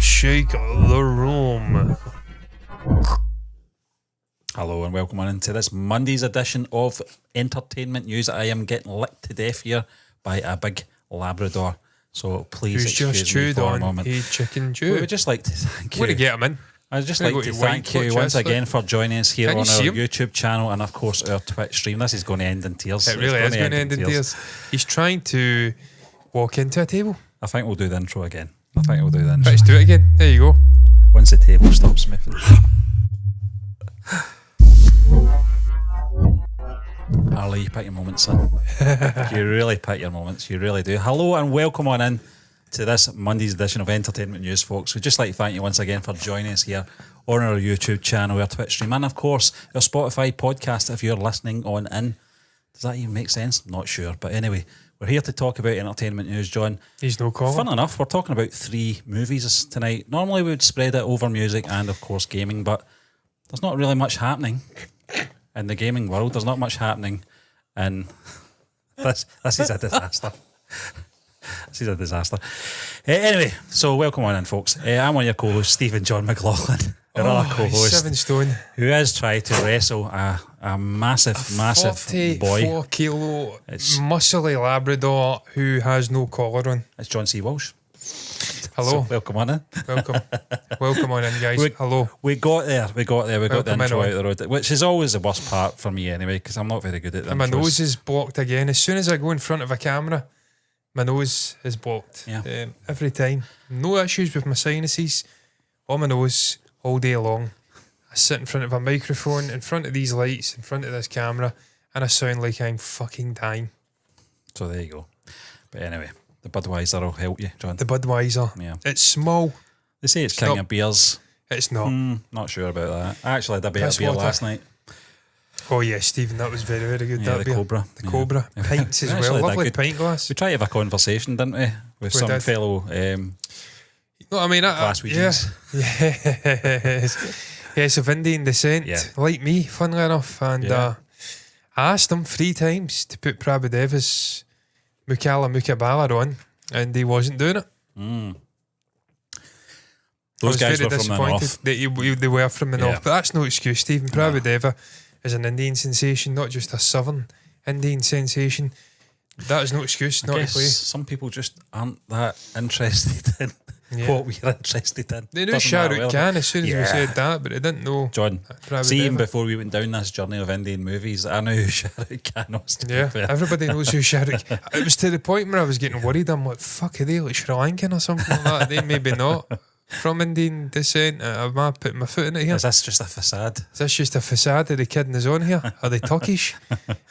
shake the room. Hello and welcome on into this Monday's edition of Entertainment News. I am getting licked to death here by a big Labrador, so please excuse me for a moment. A chicken Jew. We would just like to thank you. Way to get him in. I'd just like to thank you once again for joining us here on our YouTube channel and of course our Twitch stream. This is going to end in tears. It really is going to end in tears. He's trying to walk into a table. I think we'll do the intro again. Let's do it again. There you go. Once the table stops moving. Harley, you pick your moments, son. You really pick your moments. You really do. Hello and welcome on in to this Monday's edition of Entertainment News, folks. We'd just like to thank you once again for joining us here on our YouTube channel, our Twitch stream, and of course our Spotify podcast if you're listening on in. Does that even make sense? Not sure. But anyway, we're here to talk about entertainment news, John. He's no caller. Fun enough, we're talking about 3 movies tonight. Normally we would spread it over music and of course gaming, but there's not really much happening in the gaming world. There's not much happening in this is a disaster. This is a disaster. Anyway, so welcome on in, folks. I'm one of your co-hosts, Stephen John McLaughlin. Your other co-host, 7 stone. who has tried to wrestle a massive 44 kilo muscly Labrador who has no collar on. It's John C. Walsh. Hello. So welcome on in. Welcome on in, guys. Hello. We got there. We got the intro out of the road, which is always the worst part for me anyway, because I'm not very good at that. My nose is blocked again. As soon as I go in front of a camera, my nose is blocked. Yeah. Every time. No issues with my sinuses or my nose all day long. I sit in front of a microphone, in front of these lights, in front of this camera, and I sound like I'm fucking dying. So there you go. But anyway, the Budweiser will help you, John. The Budweiser. Yeah. It's small. They say it's king of beers. It's not. Not sure about that. I actually had a bit of beer last night. Oh yeah, Stephen, that was very, very good. Yeah, that the beer. Cobra. The Cobra. Pints as well. Lovely pint glass. We tried to have a conversation, didn't we? With some fellow no, I mean, Glaswegians. Yes, of Indian descent, like me, funnily enough. And I asked him 3 times to put Prabhudeva's Mukala Mukabala on, and he wasn't doing it. Those guys very were from the north. That they were from the north, but that's no excuse, Stephen. Prabhudeva is an Indian sensation, not just a southern Indian sensation. That is no excuse not to play. Some people just aren't that interested in what we're interested in. They knew Shah Rukh Khan as soon as we said that, but they didn't know John. See, even before we went down this journey of Indian movies, I knew who Shah Rukh Khan was. Everybody knows who Shah Rukh Khan. It was to the point where I was getting worried. I'm like, fuck, are they like Sri Lankan or something like that? They maybe not from Indian descent. Am I putting my foot in it here? Is this just a facade? Is this just a facade of the kidding us on here? Are they Turkish?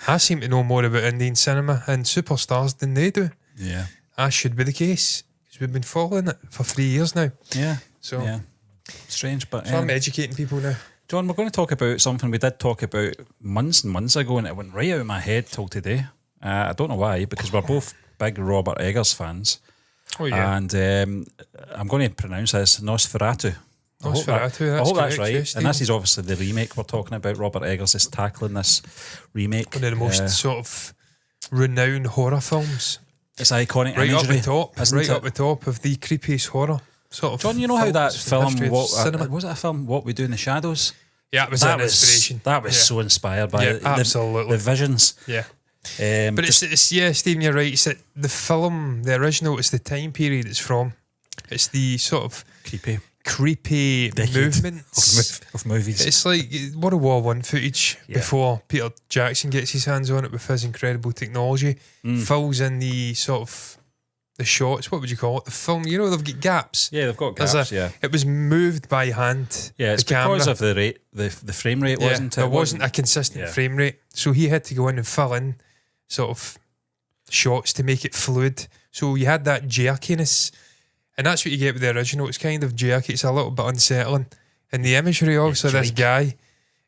I seem to know more about Indian cinema and superstars than they do. Yeah. That should be the case. Because we've been following it for 3 years now. Yeah. So strange, but... So I'm educating people now. John, we're going to talk about something we did talk about months and months ago, and it went right out of my head till today. I don't know why, because we're both big Robert Eggers fans. Oh, yeah. And I'm going to pronounce this Nosferatu. Nosferatu, I hope that's right. Yes, and this is obviously the remake we're talking about. Robert Eggers is tackling this remake. One of the most sort of renowned horror films. It's iconic right imagery, up the top of the creepiest horror sort of. John, you know how that film, was it a film, What We Do in the Shadows? Yeah, it was an inspiration. That was so inspired by absolutely. the visions. Yeah. But it's Stephen, you're right. It's the film, the original, it's the time period it's from. It's the sort of creepy movements of movies. It's like World War One footage before Peter Jackson gets his hands on it with his incredible technology. Fills in the sort of the shots. What would you call it? The film. You know, they've got gaps. Yeah, they've got gaps. It was moved by hand. Yeah, it's because of the rate, the frame rate, wasn't it? There wasn't a consistent frame rate, so he had to go in and fill in sort of shots to make it fluid. So you had that jerkiness. And that's what you get with the original. It's kind of jerky. It's a little bit unsettling. And the imagery also, this guy,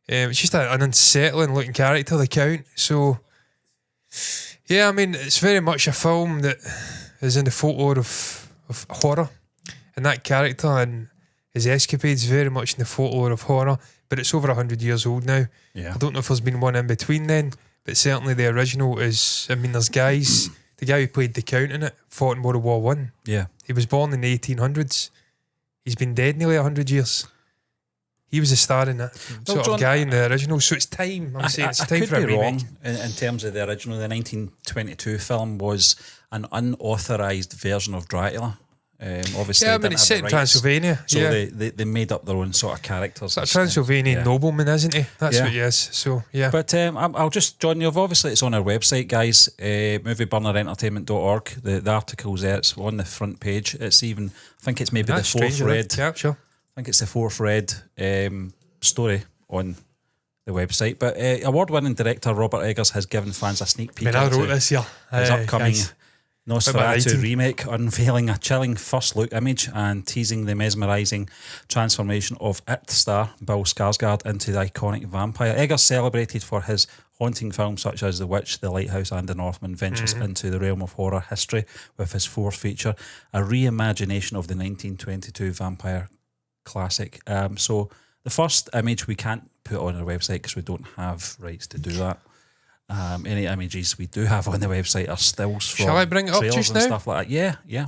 it's just an unsettling looking character, the Count. So, yeah, I mean, it's very much a film that is in the folklore of horror. And that character and his escapades very much in the folklore of horror. But it's over 100 years old now. Yeah. I don't know if there's been one in between then. But certainly the original is, I mean, there's guys, the guy who played the Count in it fought in World War One. Yeah. He was born in the 1800s. He's been dead nearly 100 years. He was a star in that sort of guy in the original. So it's time. I'm saying it's time for a remake. Wrong in terms of the original. The 1922 film was an unauthorized version of Dracula. Obviously, yeah, I mean, it's set in Transylvania. So they made up their own sort of characters. It's a Transylvanian nobleman, isn't he? That's what he is. So, yeah. But I'll just join you. Obviously, it's on our website, guys, movieburnerentertainment.org. The article's there. It's on the front page. It's even, I think it's maybe the fourth read. Yeah, sure. I think it's the fourth read story on the website. But award-winning director Robert Eggers has given fans a sneak peek I wrote this year. His upcoming Nosferatu Remake, unveiling a chilling first-look image and teasing the mesmerising transformation of It star Bill Skarsgård into the iconic vampire. Eggers, celebrated for his haunting films such as The Witch, The Lighthouse and The Northman, ventures into the realm of horror history with his fourth feature, a reimagination of the 1922 vampire classic. So the first image we can't put on our website because we don't have rights to do that. Any images we do have on the website are stills from Shall I bring it up trailers just and now? stuff like that. Yeah.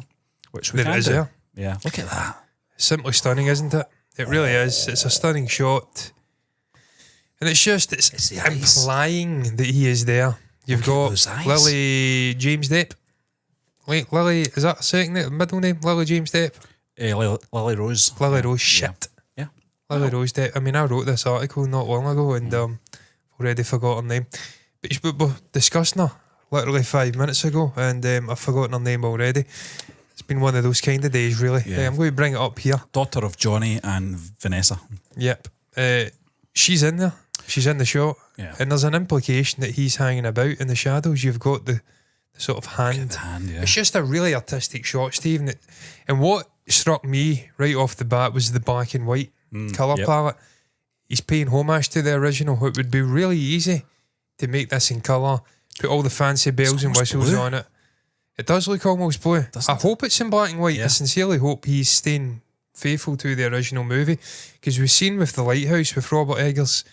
Which we can do. There. Yeah, look at that. Simply stunning, isn't it? It really is. It's a stunning shot. And it's implying that he is there. You've got Lily James Depp. Wait, Lily, is that a second name, middle name? Lily James Depp? Lily Rose. Lily Rose, shit. Yeah. Lily Rose Depp. I mean, I wrote this article not long ago and already forgot her name. But we're discussing her literally 5 minutes ago and I've forgotten her name already. It's been one of those kind of days, really. Yeah. I'm going to bring it up here. Daughter of Johnny and Vanessa. Yep. She's in there. She's in the shot. Yeah. And there's an implication that he's hanging about in the shadows. You've got the sort of hand. Yeah. It's just a really artistic shot, Stephen. And what struck me right off the bat was the black and white colour palette. He's paying homage to the original. It would be really easy to make this in colour, put all the fancy bells and whistles blue. on it. It does look almost blue. I hope it's in black and white. I sincerely hope he's staying faithful to the original movie, because we've seen with The Lighthouse, with Robert Eggers,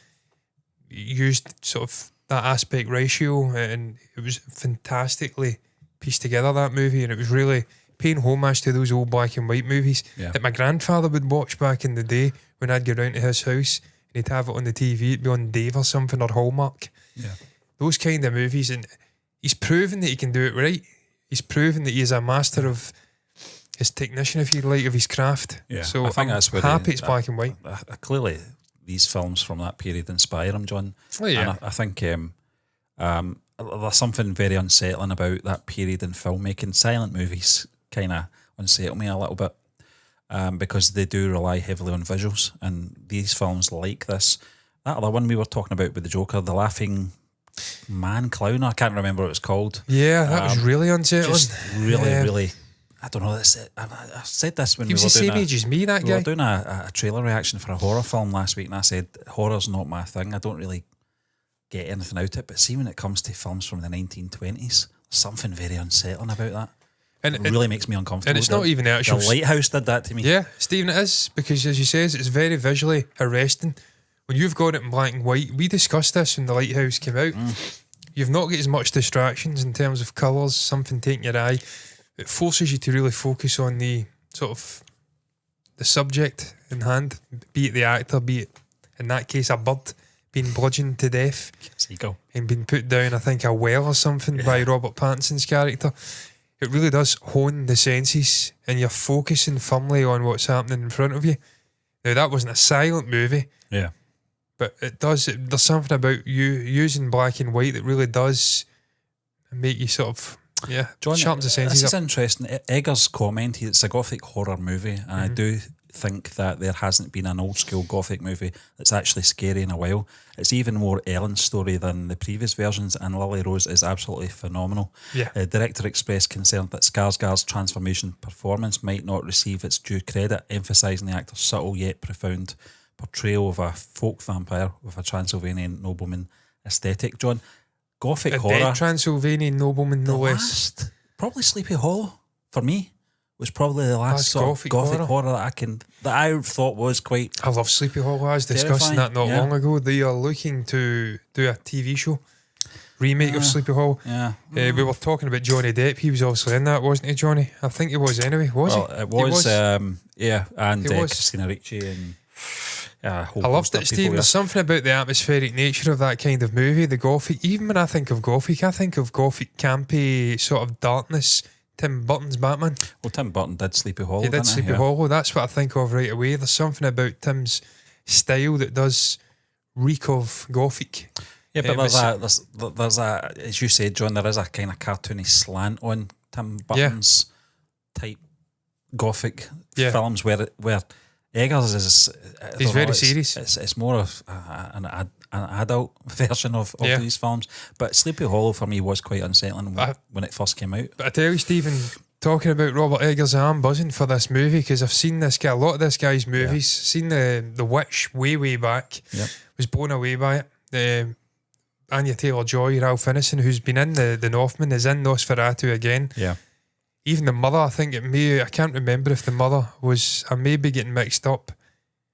used sort of that aspect ratio, and it was fantastically pieced together, that movie, and it was really paying homage to those old black and white movies that my grandfather would watch back in the day when I'd go round to his house and he'd have it on the TV. It'd be on Dave or something, or Hallmark. Yeah. Those kind of movies, and he's proven that he can do it right. He's proven that he is a master of his technician, if you like, of his craft. Yeah. So I think that's where happy it's black and white. Clearly, these films from that period inspire him, John. Oh, yeah. And I think there's something very unsettling about that period in filmmaking. Silent movies kind of unsettle me a little bit because they do rely heavily on visuals, and these films like this. That other one we were talking about with the Joker, the laughing man clown, I can't remember what it's called. Yeah, that was really unsettling. Just really, I don't know. I said this when he was we were the same age as me, that guy. We were doing a trailer reaction for a horror film last week, and I said, horror's not my thing. I don't really get anything out of it. But see, when it comes to films from the 1920s, something very unsettling about that. And it really makes me uncomfortable. And it's not even actual. The Lighthouse did that to me. Yeah, Stephen, it is, because as you says, it's very visually arresting. When you've got it in black and white, we discussed this when The Lighthouse came out. You've not got as much distractions in terms of colours, something taking your eye. It forces you to really focus on the sort of the subject in hand, be it the actor, be it, in that case, a bird being bludgeoned to death and being put down, I think, a well or something by Robert Pattinson's character. It really does hone the senses, and you're focusing firmly on what's happening in front of you. Now, that wasn't a silent movie. Yeah. But there's something about you using black and white that really does make you sort of, John, sharpens the senses. This is interesting. Eggers commented it's a gothic horror movie, and I do think that there hasn't been an old school gothic movie that's actually scary in a while. It's even more Ellen's story than the previous versions, and Lily Rose is absolutely phenomenal. Director expressed concern that Skarsgård's transformation performance might not receive its due credit, emphasising the actor's subtle yet profound portrayal of a folk vampire with a Transylvanian nobleman aesthetic. John, gothic horror. Dead Transylvanian nobleman, no less. Probably Sleepy Hollow for me was probably the last sort of gothic horror that I thought was quite. I love Sleepy Hollow. I was discussing that not long ago. They are looking to do a TV show. remake of Sleepy Hollow. Yeah. We were talking about Johnny Depp. He was obviously in that, wasn't he, Johnny? I think he was anyway, was he? It was, and was. Christina Ricci and a whole I loved host it, of Steve. people, There's something about the atmospheric nature of that kind of movie, the Gothic. Even when I think of Gothic, I think of Gothic campy sort of darkness. Tim Burton's Batman. Well, Tim Burton did Sleepy Hollow. He did Sleepy Hollow. That's what I think of right away. There's something about Tim's style that does reek of Gothic. Yeah, but there's a, as you said, John, there is a kind of cartoony slant on Tim Burton's type Gothic films where Eggers is... He's very serious. It's more of an adult version of these films. But Sleepy Hollow for me was quite unsettling when it first came out. But I tell you, Stephen, talking about Robert Eggers, I'm buzzing for this movie because I've seen this guy, a lot of this guy's movies, seen the Witch way back, was blown away by it. Anya Taylor-Joy, Ralph Ineson, who's been in the Northman, is in Nosferatu again. Yeah. Even the mother, I think I can't remember if the mother was, I may be getting mixed up.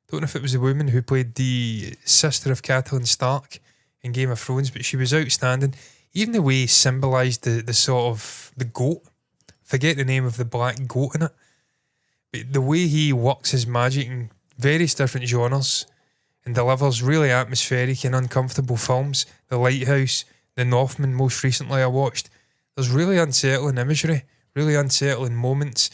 Don't know if it was the woman who played the sister of Catelyn Stark in Game of Thrones, but she was outstanding. Even the way he symbolised the sort of, the goat. Forget the name of the black goat in it. But the way he works his magic in various different genres and delivers really atmospheric and uncomfortable films. The Lighthouse, The Northman most recently I watched. There's really unsettling imagery, really unsettling moments.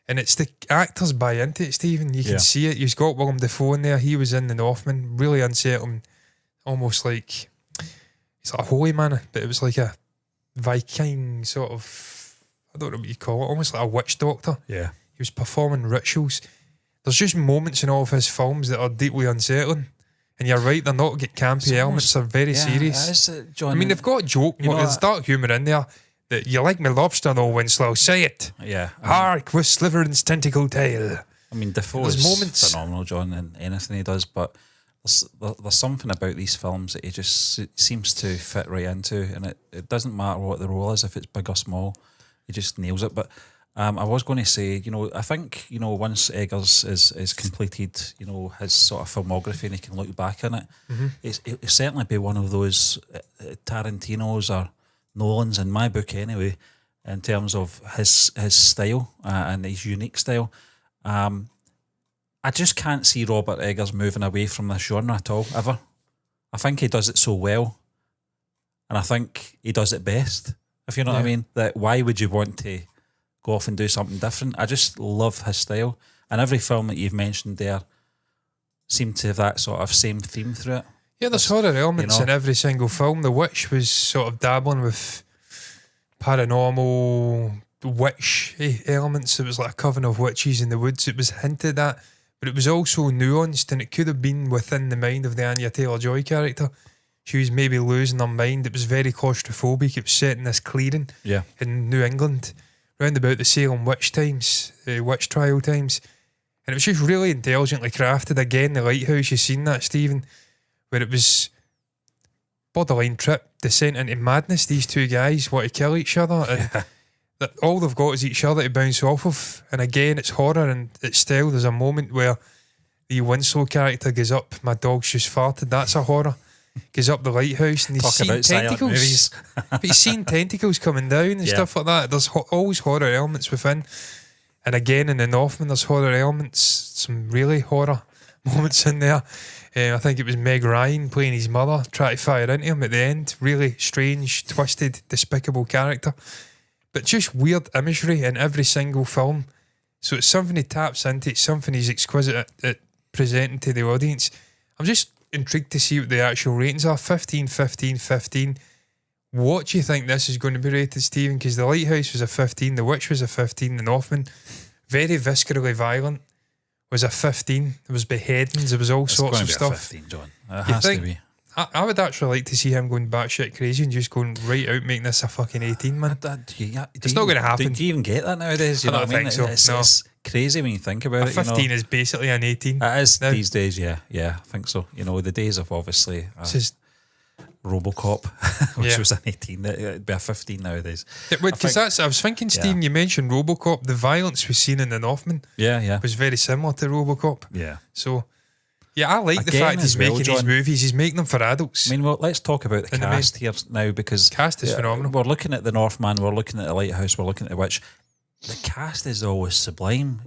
And it's the actors buy into it, Stephen. You can see it. You've got Willem Dafoe in there. He was in The Northman. Really unsettling. Almost like... It's like a holy man, but it was like a Viking sort of... I don't know what you call it. Almost like a witch doctor. Yeah. He was performing rituals. There's just moments in all of his films that are deeply unsettling. And you're right, they're not get campy elements. They're very serious. John, I mean, they've got a joke. There's dark humour in there. That you like my lobster, no Winslow. Say it. Yeah. Hark with Slytherin's tentacle tail. I mean, Defoe is phenomenal, John, in anything he does, but there's something about these films that he just seems to fit right into, and it doesn't matter what the role is, if it's big or small, he just nails it. But I was going to say, I think, once Eggers is completed, his sort of filmography and he can look back on it, it'll certainly be one of those Tarantino's or Nolan's, in my book anyway, in terms of his style and his unique style. I just can't see Robert Eggers moving away from this genre at all, ever. I think he does it so well, and I think he does it best, if you know what I mean. That why would you want to go off and do something different? I just love his style, and every film that you've mentioned there seemed to have that sort of same theme through it. Yeah, there's horror elements in every single film. The Witch was sort of dabbling with paranormal witch elements. It was like a coven of witches in the woods. It was hinted at, but it was also nuanced, and it could have been within the mind of the Anya Taylor-Joy character. She was maybe losing her mind. It was very claustrophobic. It was set in this clearing in New England, round about the Salem witch times, witch trial times. And it was just really intelligently crafted. Again, The Lighthouse, you've seen that, Stephen, where it was borderline trip, descent into madness. These two guys want to kill each other, and that all they've got is each other to bounce off of. And again, it's horror and it's style. There's a moment where the Winslow character goes up, my dog's just farted, that's a horror. Goes up the lighthouse and he's seen tentacles. But he's seen tentacles coming down and stuff like that. There's always horror elements within. And again, in The Northman, there's horror elements, some really horror moments in there. I think it was Meg Ryan playing his mother, trying to fire into him at the end. Really strange, twisted, despicable character. But just weird imagery in every single film. So it's something he taps into, it's something he's exquisite at presenting to the audience. I'm just intrigued to see what the actual ratings are. 15, 15, 15. What do you think this is going to be rated, Stephen? Because The Lighthouse was a 15, The Witch was a 15, The Northman, very viscerally violent, was a 15. There was beheadings, there was all sorts of stuff. 15, John. It has to be. I would actually like to see him going batshit crazy and just going right out making this a fucking 18, man. It's not going to happen. Do you even get that nowadays? You I don't think so. It's crazy when you think about it. 15 is basically an 18. It is now, these days, yeah, I think so. The days of obviously RoboCop, which was an 18, it'd be a 15 nowadays. Because I was thinking, Stephen, you mentioned RoboCop, the violence we've seen in The Northman was very similar to RoboCop. Yeah. So, Yeah, I like the Again fact he's as well, making these John. movies. He's making them for adults. I mean, well, let's talk about the In the cast here now, because Cast is phenomenal. We're looking at the Northman, we're looking at the Lighthouse, we're looking at the Witch. The cast is always sublime,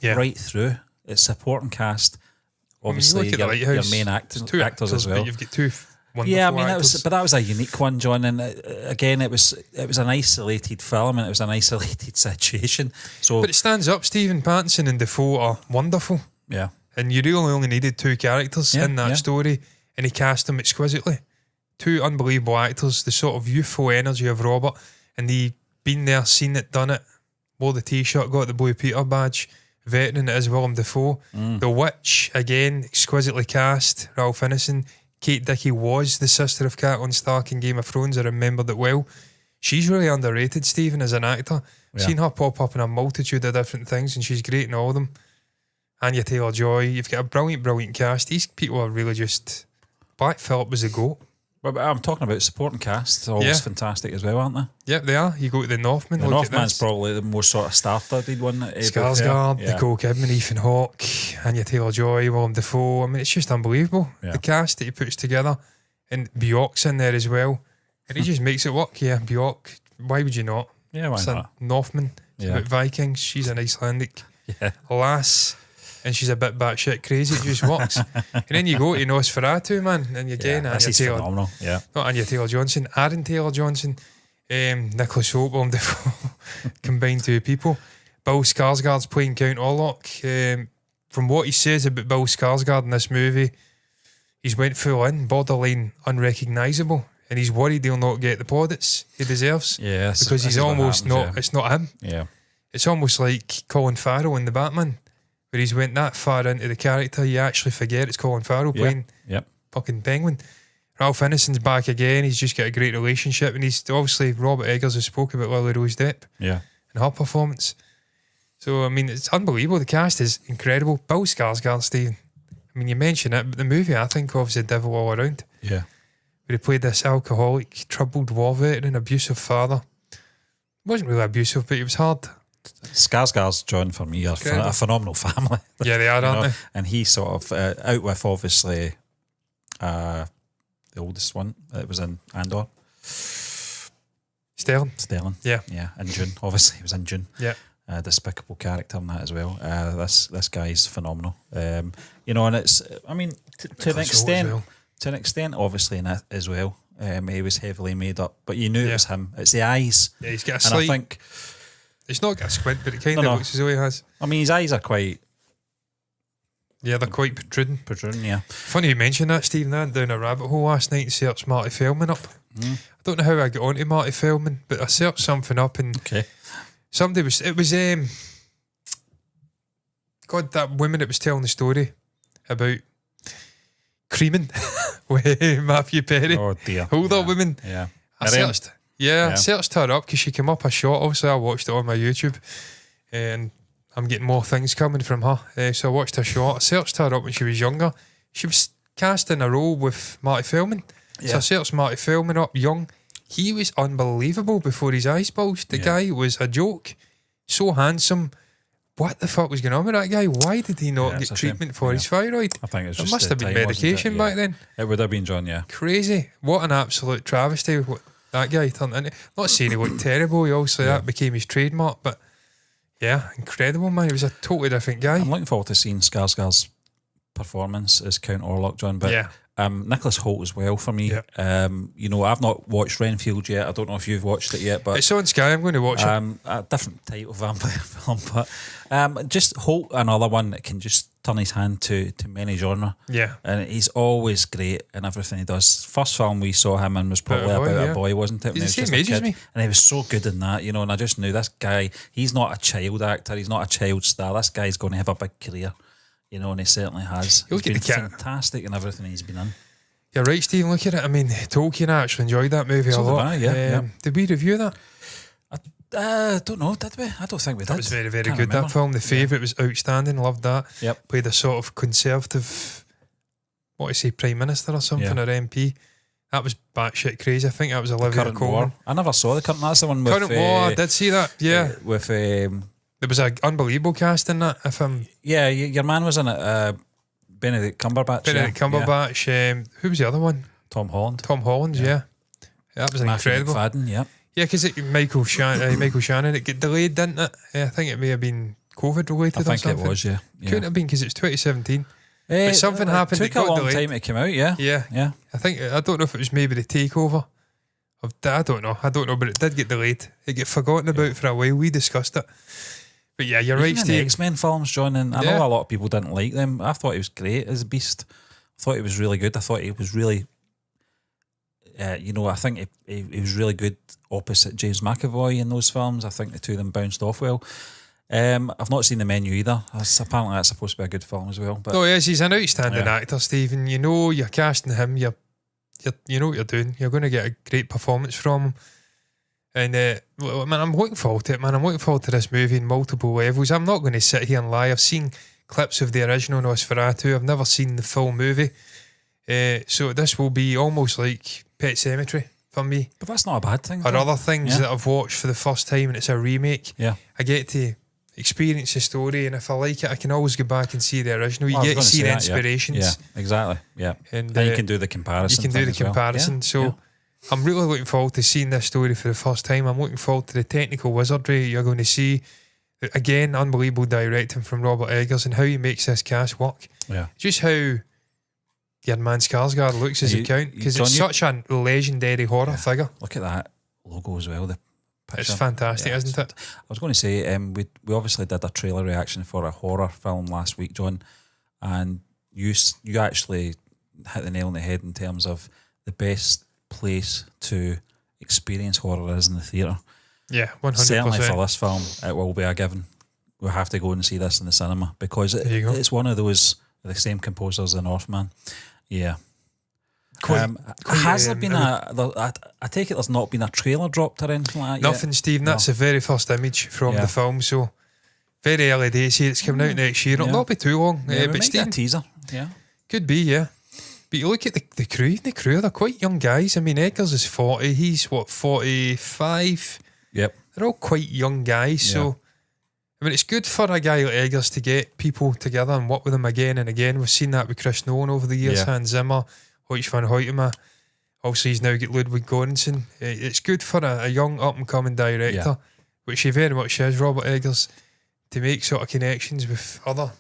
right through. It's supporting cast. Obviously, you look at your Lighthouse, main there's two actors as well. But you've got two wonderful Yeah, I mean, actors. that was a unique one, John. And again, it was an isolated film, and it was an isolated situation. So, But it stands up. Stephen Pattinson and Defoe are wonderful. yeah, And you really only needed two characters in that story, and he cast them exquisitely. Two unbelievable actors, the sort of youthful energy of Robert, and he been there, seen it, done it, wore the t-shirt, got the Blue Peter badge, veteran it is Willem Dafoe. The Witch, again, exquisitely cast, Ralph Ineson. Kate Dickie was the sister of Catelyn Stark in Game of Thrones, I remembered it well. She's really underrated, Stephen, as an actor. Yeah. Seen her pop up in a multitude of different things, and she's great in all of them. Anya Taylor-Joy, you've got a brilliant cast. These people are really just... Black Phillip was the GOAT. but I'm talking about supporting cast. Always Yeah. fantastic as well, aren't they? Yep, they are. You go to the Northman. The look at Northman's this. probably the most sort of star-studded one. Skarsgård, Yeah. Nicole Kidman, Ethan Hawke, Anya Taylor-Joy, Willem Dafoe. I mean, it's just unbelievable. Yeah. The cast that he puts together. And Bjork's in there as well. And he just makes it work. Yeah, Bjork. Why would you not? Yeah, why It's not? a Northman. It's Yeah. about Vikings. She's an Icelandic Yeah. lass. And she's a bit batshit crazy. It just works. And then you go to Nosferatu, man. And again, This is phenomenal. Yeah. Not Anya Taylor-Johnson, Aaron Taylor-Johnson, Nicholas Hoult, Willem Dafoe, combined two people. Bill Skarsgård's playing Count Orlok. From what he says about Bill Skarsgård in this movie, he's went full in, borderline unrecognisable, and he's worried he'll not get the plaudits he deserves. Yeah, because he's almost not. It's not him. Yeah. It's almost like Colin Farrell in The Batman, where he's went that far into the character, you actually forget it's Colin Farrell playing Yep. fucking Penguin. Ralph Ineson's back again. He's just got a great relationship, and he's obviously Robert Eggers has spoke about Lily Rose Depp Yeah. and her performance. So I mean, it's unbelievable. The cast is incredible. Bill Skarsgård, Stephen. I mean, you mentioned it, but the movie I think of is The Devil All Around, Yeah. where he played this alcoholic, troubled war veteran, abusive father. Wasn't really abusive, but he was hard. Skarsgård's, John, for me, are Incredible. a phenomenal family. Yeah, they are, You aren't know, they? and he sort of out with obviously the oldest one that was in Andor, Sterling. Yeah, in June. Obviously, he was in June. Yeah. Despicable character in that as well. This guy's phenomenal. And it's, I mean, to an extent, obviously in it as well. He was heavily made up, but you knew it was him. It's the eyes. Yeah, he's got a And slight... I think, It's not got a squint, but it kind of No. looks as though he has. I mean, his eyes are quite Yeah, they're quite protruding. yeah. Funny you mention that, Stephen. I went down a rabbit hole last night and searched Marty Feldman up. I don't know how I got onto Marty Feldman, but I searched something up and Okay. somebody was... It was... God, that woman that was telling the story about creaming with Matthew Perry. Oh dear. Older woman. Yeah. I searched... I searched her up because she came up a shot. Obviously, I watched it on my YouTube, and I'm getting more things coming from her. So I watched her shot. I searched her up when she was younger. She was cast in a role with Marty Feldman. So I searched Marty Feldman up young. He was unbelievable before his eyes bulged. The guy was a joke. So handsome. What the fuck was going on with that guy? Why did he not get treatment for his thyroid? I think it's It just must the have been time, wasn't medication it? back then. It would have been, John. Yeah. Crazy. What an absolute travesty what that guy turned into. Not saying he looked terrible, he obviously that became his trademark, but yeah, incredible, man. He was a totally different guy. I'm looking forward to seeing Skarsgård's performance as Count Orlok, John. But Nicholas Hoult as well for me. Yeah. I've not watched Renfield yet. I don't know if you've watched it yet, but It's on Sky, I'm going to watch it. a different type of vampire film. But just Holt, another one that can just turn his hand to many genre. Yeah. And he's always great in everything he does. First film we saw him in was probably about a boy, wasn't it? He's When the he was same just a age as kid. me. And he was so good in that, and I just knew this guy, he's not a child actor, he's not a child star. This guy's going to have a big career, and he certainly has. He'll He's get been the cat. fantastic in everything he's been in. You're right, Stephen, look at it. I mean, Tolkien, I actually enjoyed that movie So a did lot. I, yeah. Did we review that? Don't know, did we? I don't think we did. That was very, very Can't good, remember. that film. The Favourite was outstanding, loved that. Yep. Played a sort of conservative, Prime Minister or something, or MP. That was batshit crazy. I think that was Olivia Current Colman. War. I never saw the current. That's the one with Current War, I did see that, yeah. with There was an unbelievable cast in that. If I'm your man was in it. Benedict Cumberbatch. Benedict Cumberbatch. Who was the other one? Tom Holland. Tom Holland, yeah. That was Matthew incredible. McFadden, yeah. Yeah, because Michael Shannon, it got delayed, didn't it? I think it may have been COVID related I or think something. it was, yeah. Couldn't have been because it's 2017. But something happened. It took a long time to come out, yeah. Yeah. I don't know if it was maybe the takeover. I don't know, but it did get delayed. It got forgotten about for a while. We discussed it. But yeah, you're right, Steve. Steve. X-Men films, John, and I know a lot of people didn't like them. I thought he was great as a Beast. I thought he was really good. I thought he was really, I think he was really good opposite James McAvoy in those films. I think the two of them bounced off well. I've not seen The Menu either. Apparently that's supposed to be a good film as well. But no, yes, he's an outstanding actor, Stephen. You know you're casting him, you know what you're doing. You're going to get a great performance from him. And man, I'm looking forward to it, man. I'm looking forward to this movie in multiple levels. I'm not going to sit here and lie. I've seen clips of the original Nosferatu. I've never seen the full movie. So this will be almost like Pet Sematary for me. But that's not a bad thing. Or other things that I've watched for the first time and it's a remake. Yeah. I get to experience the story, and if I like it, I can always go back and see the original. You get to see the inspirations. Yeah, exactly. Yeah. And you can do the comparison. You can do the comparison. Well. So I'm really looking forward to seeing this story for the first time. I'm looking forward to the technical wizardry you're going to see. Again, unbelievable directing from Robert Eggers and how he makes this cast work. Yeah. Just how your man Skarsgård looks as a count, because it's such a legendary horror figure. Look at that logo as well. It's fantastic, isn't it? I was going to say, we obviously did a trailer reaction for a horror film last week, John, and you actually hit the nail on the head in terms of the best place to experience horror is in the theatre. Yeah, 100%. Certainly for this film, it will be a given. We'll have to go and see this in the cinema because it's one of those, the same composers, The Northman. Yeah. Has there been I take it there's not been a trailer dropped or anything like that Nothing, yet? Stephen. That's the very first image from the film, so very early days here. It's coming out next year. It'll not be too long. But Stephen, a teaser. Yeah. Could be, yeah. But you look at the crew. The crew, they're quite young guys. I mean, Eggers is 40. He's, 45? Yep. They're all quite young guys, so I mean, it's good for a guy like Eggers to get people together and work with them again and again. We've seen that with Chris Nolan over the years, Hans Zimmer, Hoyt van Hoytema. Also, he's now got Ludwig Göransson. It's good for a young up-and-coming director, which he very much is, Robert Eggers, to make sort of connections with other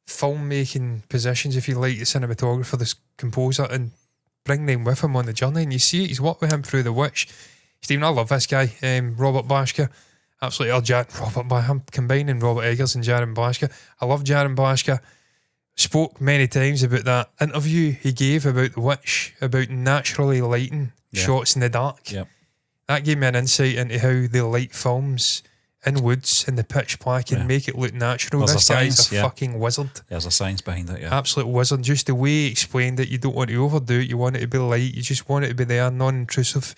filmmaking positions, if you like, the cinematographer, the composer, and bring them with him on the journey. And you see it, he's worked with him through The Witch. Stephen, I love this guy, Robert Blaschke. Absolutely, I'm combining Robert Eggers and Jaron Blaschke. I love Jaron Blaschke. Spoke many times about that interview he gave about The Witch, about naturally lighting shots in the dark. Yep. That gave me an insight into how they light films in woods in the pitch black and make it look natural. This guy's a fucking wizard. There's a science behind it, Absolute wizard. Just the way he explained it, you don't want to overdo it. You want it to be light. You just want it to be there, non-intrusive.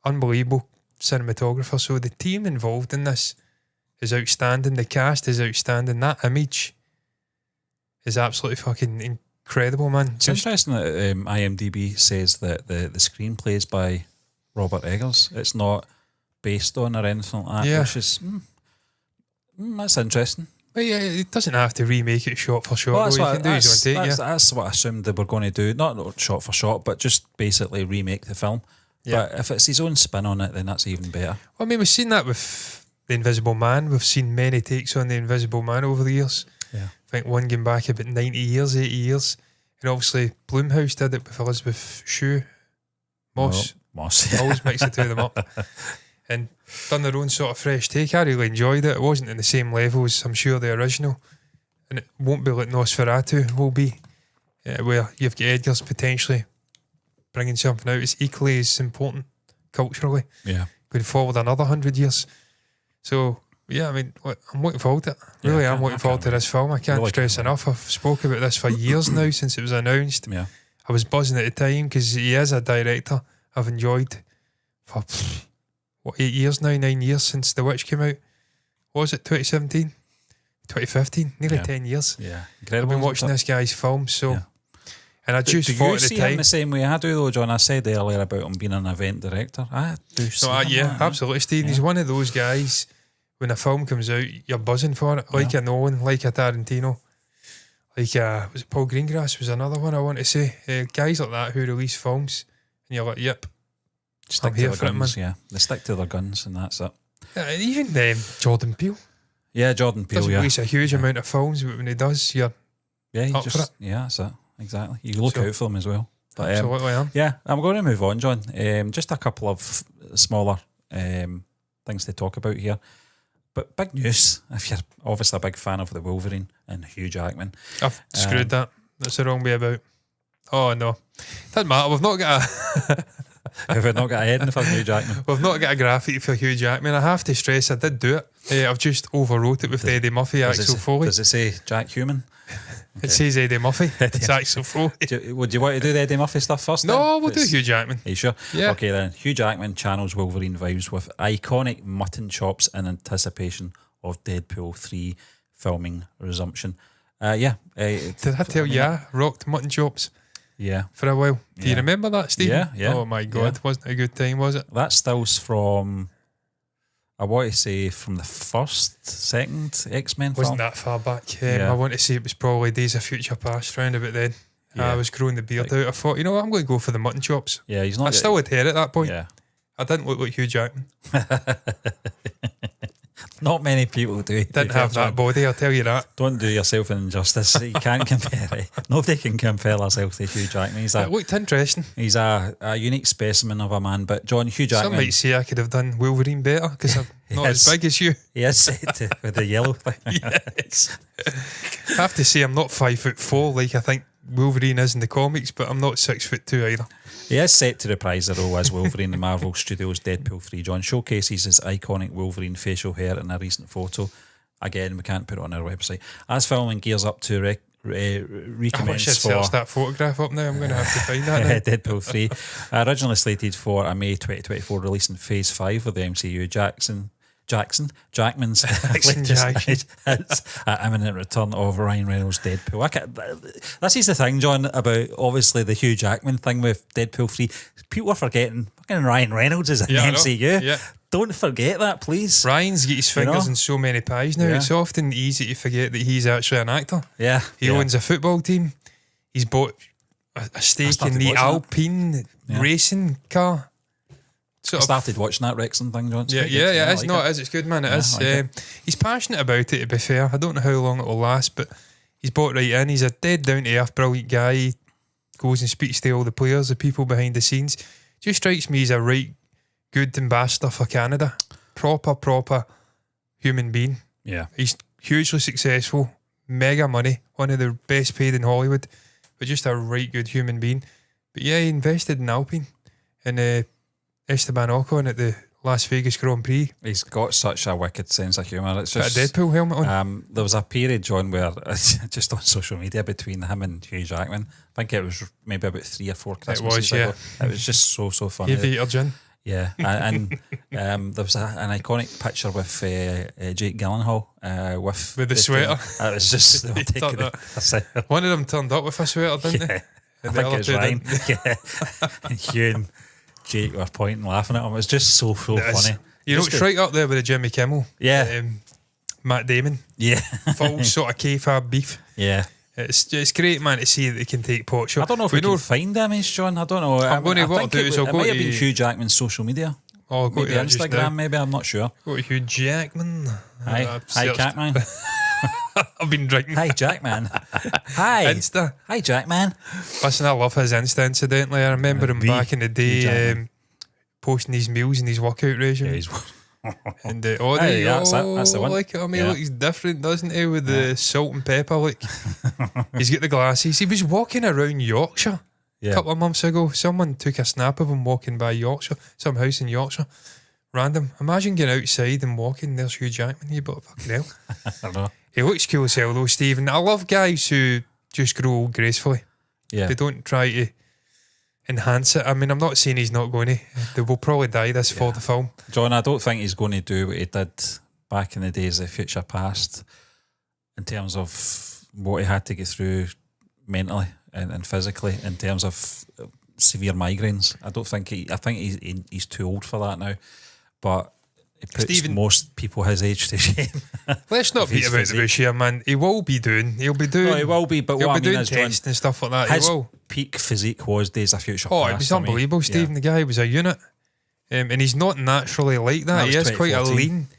Unbelievable cinematographer. So the team involved in this is outstanding. The cast is outstanding. That image is absolutely fucking incredible, man. It's interesting that IMDb says that the screenplay is by Robert Eggers. It's not based on or anything like that, which is that's interesting. But yeah, it doesn't have to remake it shot for shot. Well, that's what I assumed they were going to do. Not shot for shot, but just basically remake the film. Yeah. But if it's his own spin on it, then that's even better. Well, I mean, we've seen that with The Invisible Man. We've seen many takes on The Invisible Man over the years. Yeah. I think one going back about 90 years, 80 years. And obviously, Blumhouse did it with Elizabeth Shue. Moss. Always mix the two of them up. And done their own sort of fresh take. I really enjoyed it. It wasn't in the same level as, I'm sure, the original. And it won't be like Nosferatu will be, where you've got Eggers potentially bringing something out. It's equally as important culturally. Yeah. Going forward another 100 years. So, yeah, I mean, I'm looking forward to it. Really, I'm looking forward to this film. I can't stress enough. I've spoke about this for years now since it was announced. Yeah. I was buzzing at the time because he is a director I've enjoyed for 8 years now, 9 years since The Witch came out. What was it, 2017? 2015? Nearly 10 years. Yeah. Incredible. I've been watching this guy's film, so... Yeah. And I just thought at the time... Do you see him the same way I do, though, John? I said earlier about him being an event director. I do see absolutely, Steve. He's one of those guys, when a film comes out, you're buzzing for it. Like a Nolan, like a Tarantino, Like, was it Paul Greengrass was another one I want to say. Guys like that who release films, and you're like, yep, Stick to their guns, yeah. They stick to their guns, and that's it. Even Jordan Peele. Yeah, Jordan Peele, doesn't release a huge amount of films, but when he does, you're up for it. Yeah, that's it. Exactly. You look out for them as well. But, absolutely am. Yeah, I'm going to move on, John. Just a couple of smaller things to talk about here. But big news, if you're obviously a big fan of the Wolverine and Hugh Jackman. I've screwed that. That's the wrong way about. Oh, no. Doesn't matter. We've not got We've not got a heading for Hugh Jackman. We've not got a graffiti for Hugh Jackman. I have to stress I did do it. I've just overwrote it with Eddie Murphy, Axel Foley. Does it say Jack Human? Okay. It says Eddie Murphy. It's Axel Foley. Would you want to do the Eddie Murphy stuff first? No, we'll do Hugh Jackman. Are you sure? Yeah. Okay then. Hugh Jackman channels Wolverine vibes with iconic mutton chops in anticipation of Deadpool 3 filming resumption. Did I tell you I rocked mutton chops? Yeah. For a while. Do you remember that, Stephen? Yeah. Oh my God, wasn't it a good time, was it? That still's from, I want to say, from the second X-Men film. Wasn't that far back. I want to say it was probably Days of Future Past, round about then. I was growing the beard out. I thought, you know what, I'm going to go for the mutton chops. Yeah, he's not. I still had hair at that point. Yeah. I didn't look like Hugh Jackman. Not many people do. Didn't have that body, I'll tell you that. Don't do yourself an injustice. You can't compare it. Nobody can compare themselves to Hugh Jackman. It looked interesting. He's a unique specimen of a man. But John, Hugh Jackman. Some might say I could have done Wolverine better because I'm not as big as you. He is set with the yellow thing. Yes. I have to say I'm not 5'4" like I think Wolverine is in the comics, but I'm not 6'2" either. He is set to reprise the role as Wolverine in Marvel Studios' Deadpool 3. John showcases his iconic Wolverine facial hair in a recent photo. Again, we can't put it on our website. As filming gears up to recommence I should for search that photograph up now. I'm going to have to find that now. Deadpool 3. Originally slated for a May 2024 release in Phase 5 of the MCU, Jackman's latest imminent return of Ryan Reynolds' Deadpool. This is the thing, John, about obviously the Hugh Jackman thing with Deadpool 3. People are forgetting fucking Ryan Reynolds is in the MCU. Yeah. Don't forget that, please. Ryan's got his fingers in so many pies now. Yeah. It's often easy to forget that he's actually an actor. Yeah. He owns a football team. He's bought a stake in the Alpine racing car. I started watching that Wrexham thing, John. It's good, man. It is. He's passionate about it, to be fair. I don't know how long it will last, but he's bought right in. He's a dead down-to-earth, brilliant guy. He goes and speaks to all the players, the people behind the scenes. Just strikes me as a right good ambassador for Canada. Proper human being. Yeah. He's hugely successful, mega money, one of the best paid in Hollywood, but just a right good human being. But yeah, he invested in Alpine and Esteban Ocon at the Las Vegas Grand Prix. He's got such a wicked sense of humour. It's got just a Deadpool helmet on. There was a period, John, where just on social media between him and Hugh Jackman, I think it was maybe about 3 or 4 Christmases ago. It was just so funny. Aviator gin. Yeah, and there was an iconic picture with Jake Gyllenhaal with the sweater. It was just one of them turned up with a sweater, didn't they? I think it was Ryan. And Hugh and Jake were pointing, laughing at him. It was just so funny. You know, it's right up there with the Jimmy Kimmel. Yeah. Matt Damon. Yeah. Full sort of kayfabe beef. Yeah. It's great, man, to see that they can take pot shots. I don't know if we can find them, John. I don't know. I'm going to what I'll do is I'll go to... It might have been Hugh Jackman's social media. Oh, I'll go maybe to Instagram, maybe, I'm not sure. Go to Hugh Jackman. Hi Jackman. I've been drinking. Hi Jackman. Hi Insta. Hi Jackman. Listen, I love his Insta, incidentally. I remember him back in the day posting his meals and his workout regime. And that's the one. Look at him, he looks different, doesn't he, with the salt and pepper look. He's got the glasses. He was walking around Yorkshire a couple of months ago. Someone took a snap of him walking by Yorkshire, some house in Yorkshire. Random. Imagine getting outside and walking, there's Hugh Jackman. You but fucking hell. I know. He looks cool as hell though, Stephen. I love guys who just grow old gracefully. Yeah. They don't try to enhance it. I mean, I'm not saying he's not going to. They will probably die this for the film. John, I don't think he's going to do what he did back in the days of Future Past in terms of what he had to get through mentally and physically in terms of severe migraines. I think he's too old for that now. But It puts most people his age to shame. Let's not beat about the bush here, man. He'll be doing. No, he will be, but he'll what be I mean doing is, tests and stuff like that. his He will. peak physique was Days of Future Oh, Past. it was unbelievable, Stephen. The guy was a unit. And he's not naturally like that. He is quite a lean,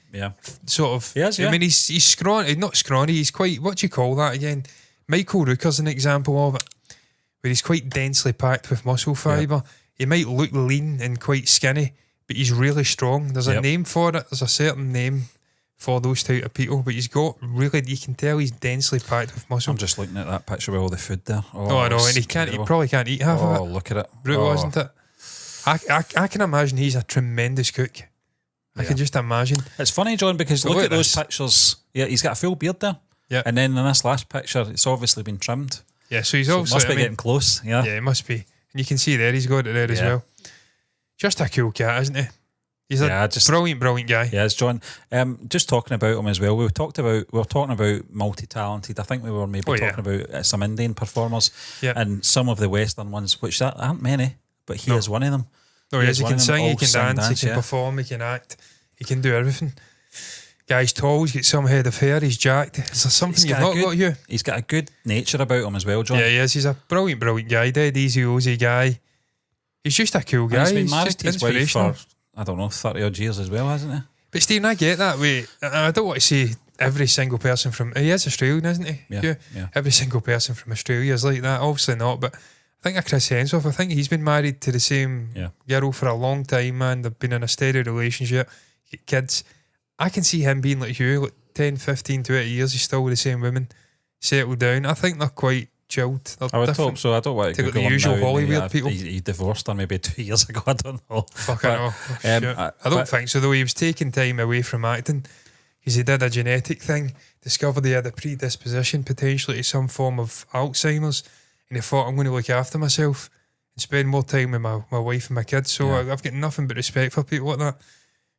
sort of. He is, yeah. I mean, he's scrawny, not scrawny. He's quite. What do you call that again? Michael Rooker's an example of it, where he's quite densely packed with muscle fibre. Yeah. He might look lean and quite skinny, but he's really strong. There's a name for it. There's a certain name for those type of people, but he's got really. You can tell he's densely packed with muscle. I'm just looking at that picture with all the food there. Oh, I know, and he can't. He probably can't eat half of it. Oh, look at it. Brutal, wasn't it? I can imagine he's a tremendous cook. I can just imagine. It's funny, John, because look at those pictures. Yeah, he's got a full beard there. Yeah. And then in this last picture, it's obviously been trimmed. Yeah, so he's obviously... must be getting close, yeah. Yeah, it must be. And you can see there, he's got it there as well. Just a cool cat, isn't he? He's a brilliant guy. Yeah, it's John. Just talking about him as well, we were talking about multi-talented. I think we were maybe talking about some Indian performers and some of the Western ones, which aren't many. But he is one of them. No, he is. He can sing, he can dance, he can perform, he can act, he can do everything. Guy's tall, he's got some head of hair, he's jacked. Is there something you've not got, Hugh? He's got a good nature about him as well, John. Yeah, he is. He's a brilliant guy, dead easy guy. He's just a cool guy. And he's been married to his wife for, 30 odd years as well, hasn't he? But Stephen, I get that way. I don't want to say every single person from... He is Australian, isn't he? Yeah. Every single person from Australia is like that. Obviously not, but... I think Chris Hemsworth, I think he's been married to the same girl for a long time, man. They've been in a steady relationship, get kids. I can see him being like Hugh, like 10, 15, 20 years, he's still with the same women, settled down. I think they're quite chilled. They're I would hope so. I don't want to go the usual Hollywood people. He divorced her maybe 2 years ago, I don't know. Fuck, I know. I don't think so, though. He was taking time away from acting because he did a genetic thing, discovered he had a predisposition potentially to some form of Alzheimer's. And I thought, I'm going to look after myself and spend more time with my wife and my kids. So I've got nothing but respect for people like that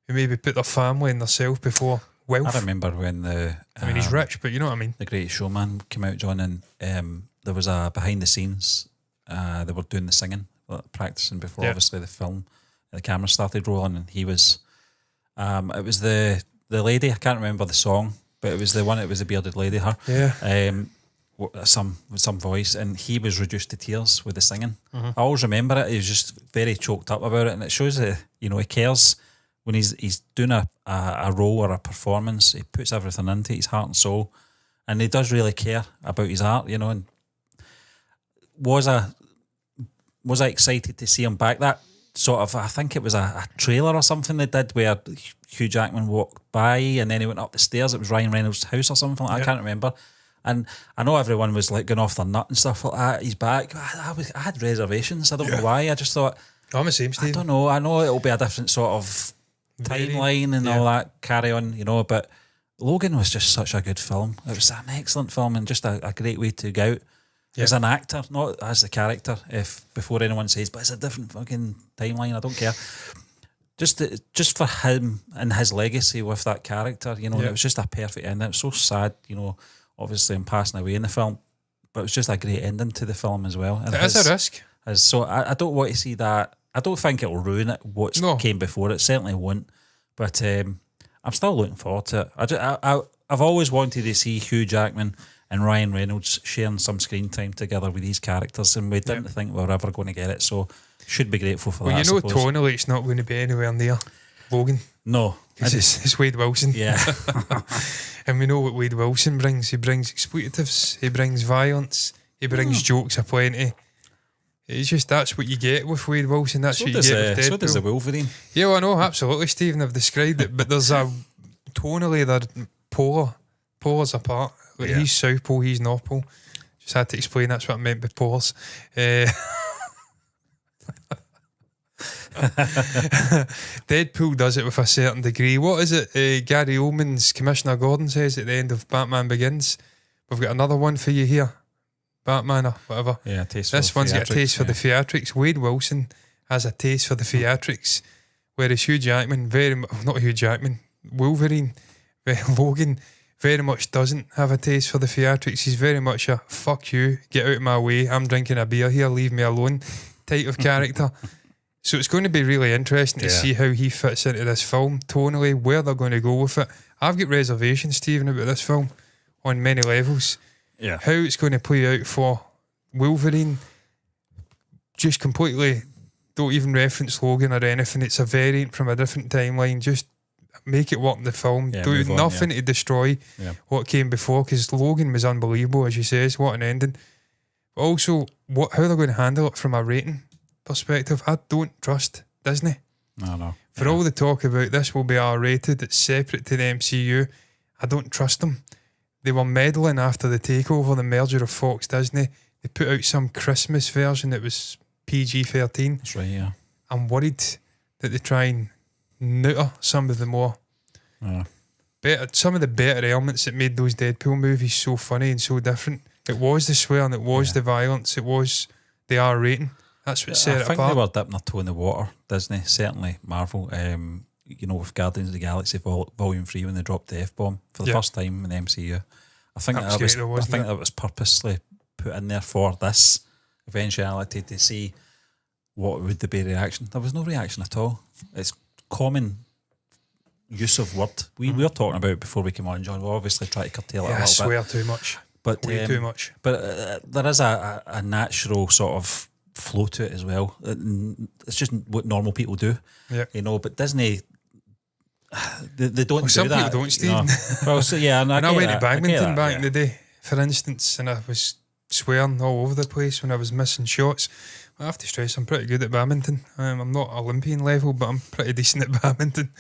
who maybe put their family and their self before wealth. I remember when I mean, he's rich, but you know what I mean. The Great Showman came out, John, and there was a behind the scenes. They were doing the singing, practicing before obviously the film. The camera started rolling, and he was. It was the lady. I can't remember the song, but it was the one. It was the bearded lady. Her. Yeah. Some voice, and he was reduced to tears with the singing. I always remember it. He was just very choked up about it, and it shows that he cares when he's doing a role or a performance. He puts everything into it, his heart and soul, and he does really care about his art. And was I excited to see him back? That sort of, I think it was a trailer or something they did where Hugh Jackman walked by and then he went up the stairs. It was Ryan Reynolds' house or something. I can't remember. And I know everyone was like going off their nut and stuff like that. He's back. I had reservations. I don't know why. I just thought, I'm the same, Steve. I don't know. I know it'll be a different sort of timeline and all that carry on, but Logan was just such a good film. It was an excellent film and just a great way to go out as an actor, not as the character, if before anyone says, but it's a different fucking timeline. I don't care. Just for him and his legacy with that character, it was just a perfect ending. It was so sad, obviously him passing away in the film, but it was just a great ending to the film as well. And it is a risk. So I don't want to see that. I don't think it'll ruin it, what came before. It certainly won't. But I'm still looking forward to it. I've always wanted to see Hugh Jackman and Ryan Reynolds sharing some screen time together with these characters, and we didn't think we were ever going to get it, so should be grateful for that. Well, tonally it's not going to be anywhere near Logan. No. Because it's Wade Wilson. Yeah. And we know what Wade Wilson brings. He brings expletives, he brings violence, he brings jokes aplenty. It's just, that's what you get with Wade Wilson. That's what you get with Deadpool. So does the Wolverine. Yeah, well, I know, absolutely, Stephen. I've described it, but there's a tonally they're poles apart. Like he's South Pole, he's North Pole. Just had to explain that's what I meant by poles. Deadpool does it with a certain degree. What is it? Gary Oldman's Commissioner Gordon says at the end of Batman Begins. We've got another one for you here. Batman or whatever. Yeah, taste this for one's theatrics, got a taste for the theatrics. Wade Wilson has a taste for the theatrics, whereas Hugh Jackman, Wolverine, Logan, very much doesn't have a taste for the theatrics. He's very much a fuck you, get out of my way, I'm drinking a beer here, leave me alone type of character. So it's going to be really interesting to see how he fits into this film tonally, where they're going to go with it. I've got reservations, Stephen, about this film on many levels. Yeah. How it's going to play out for Wolverine, just completely don't even reference Logan or anything. It's a variant from a different timeline. Just make it work in the film. Do nothing to destroy what came before, because Logan was unbelievable, as you says. What an ending. But also, how they're going to handle it from a rating perspective, I don't trust Disney. No. For all the talk about this will be R-rated, it's separate to the MCU, I don't trust them. They were meddling after the takeover, the merger of Fox Disney. They put out some Christmas version that was PG-13. That's right, yeah. I'm worried that they try and neuter some of the more some of the better elements that made those Deadpool movies so funny and so different. It was the swearing, it was the violence, it was the R rating. That's what set it apart. I think they were dipping their toe in the water, Disney, certainly Marvel. With Guardians of the Galaxy Volume 3 when they dropped the F-bomb for the first time in the MCU. I think that was purposely put in there for this eventuality, to see what would be the reaction. There was no reaction at all. It's common use of word. We were talking about it before we came on, John. We'll obviously try to curtail it a little bit. I swear too much. But way too much. But there is a natural sort of flow to it as well. It's just what normal people do, But Disney, they don't do some that. Some people don't, Steve. Well, so and I went to badminton back in the day, for instance, and I was swearing all over the place when I was missing shots. I have to stress, I'm pretty good at badminton. I'm not Olympian level, but I'm pretty decent at badminton.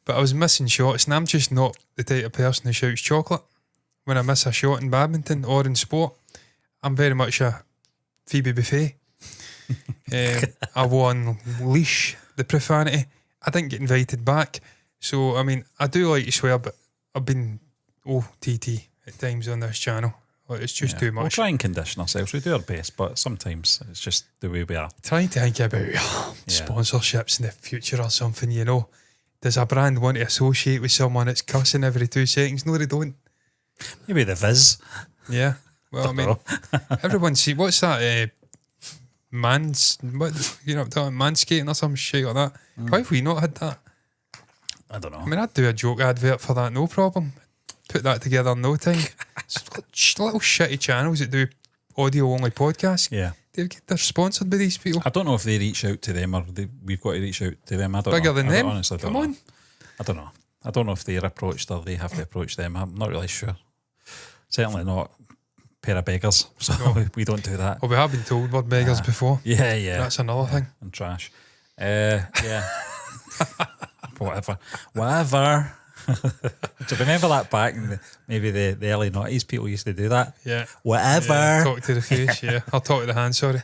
But I was missing shots, and I'm just not the type of person who shouts chocolate when I miss a shot in badminton or in sport. I'm very much a Phoebe Buffet. I won leash the profanity. I didn't get invited back. So, I mean, I do like to swear, but I've been OTT at times on this channel. It's just too much. We'll try and condition ourselves. We do our best, but sometimes it's just the way we are. Trying to think about sponsorships in the future or something, Does a brand want to associate with someone that's cussing every 2 seconds? No, they don't. Maybe the Viz. Yeah. Well, I mean, everyone see, what's that? Manscaping or some shit like that. Why have we not had that? I don't know. I mean, I'd do a joke advert for that, no problem. Put that together in no time. Little shitty channels that do audio-only podcasts. Yeah. They're sponsored by these people. I don't know if they reach out to them or we've got to reach out to them. I don't know. Bigger than them? Honestly, Come on. I don't know. I don't know if they're approached or they have to approach them. I'm not really sure. Certainly not a pair of beggars. So we don't do that. Well, we have been told we're beggars before. Yeah. That's another thing. And trash. Yeah. Whatever. Do you remember that back in maybe the early 90s? People used to do that. Yeah. Whatever. Yeah, talk to the face, yeah. I'll talk to the hand, sorry.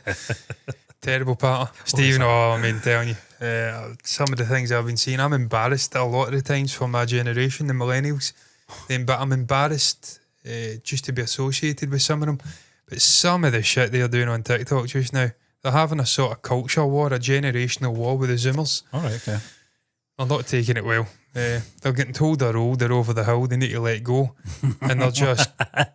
Terrible patter. Stephen, telling you, some of the things I've been seeing, I'm embarrassed a lot of the times for my generation, the millennials. But I'm embarrassed just to be associated with some of them. But some of the shit they're doing on TikTok just now, they're having a sort of culture war, a generational war with the Zoomers. All right, okay. They're not taking it well. They're getting told they're old, they're over the hill, they need to let go. And they're just,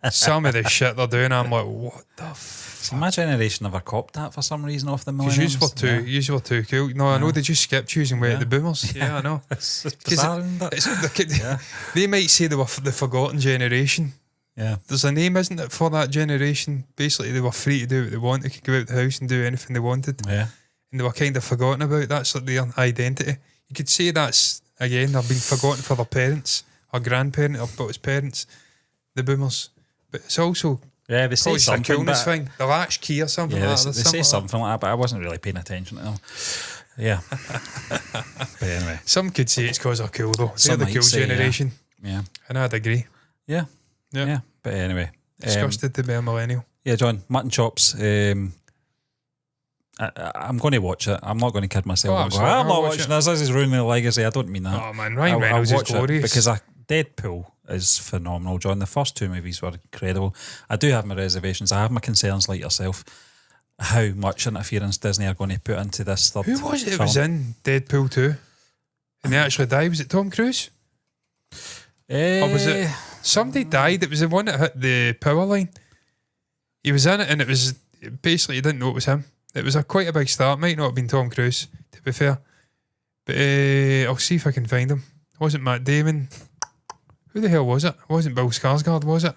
some of the shit they're doing, I'm like, what the fuck? See, my generation never copped that for some reason off the millennials. Because you were too cool. No, I know they just skipped you and went at the boomers. Yeah, I know. It's bizarre, isn't it? They might say they were the forgotten generation. Yeah. There's a name, isn't it, for that generation? Basically, they were free to do what they want. They could go out the house and do anything they wanted. Yeah. And they were kind of forgotten about. That's like their identity. You could say that's, again, they've been forgotten for their parents or grandparents or but it's parents, the boomers. But it's also they say something. A coolness thing. The latchkey or something like that. They say something like that, but I wasn't really paying attention to them. Yeah. But anyway. Some could say it's because they're cool though. They're the cool generation. Yeah. And I'd agree. Yeah. But anyway. Disgusted to be a millennial. Yeah, John, mutton chops. I'm going to watch it. I'm not going to kid myself. I'm not watching this. This is ruining the legacy. I don't mean that. Oh man, Ryan Reynolds is glorious. Because Deadpool is phenomenal, John. The first 2 movies were incredible. I do have my reservations. I have my concerns like yourself. How much interference Disney are going to put into this third Who was it film. that was in Deadpool 2? And they actually died? Was it Tom Cruise? Or was it somebody died? It was the one that hit the power line. He was in it and it was basically you didn't know it was him. It was quite a big start. Might not have been Tom Cruise, to be fair. But I'll see if I can find him. It wasn't Matt Damon. Who the hell was it? It wasn't Bill Skarsgård, was it?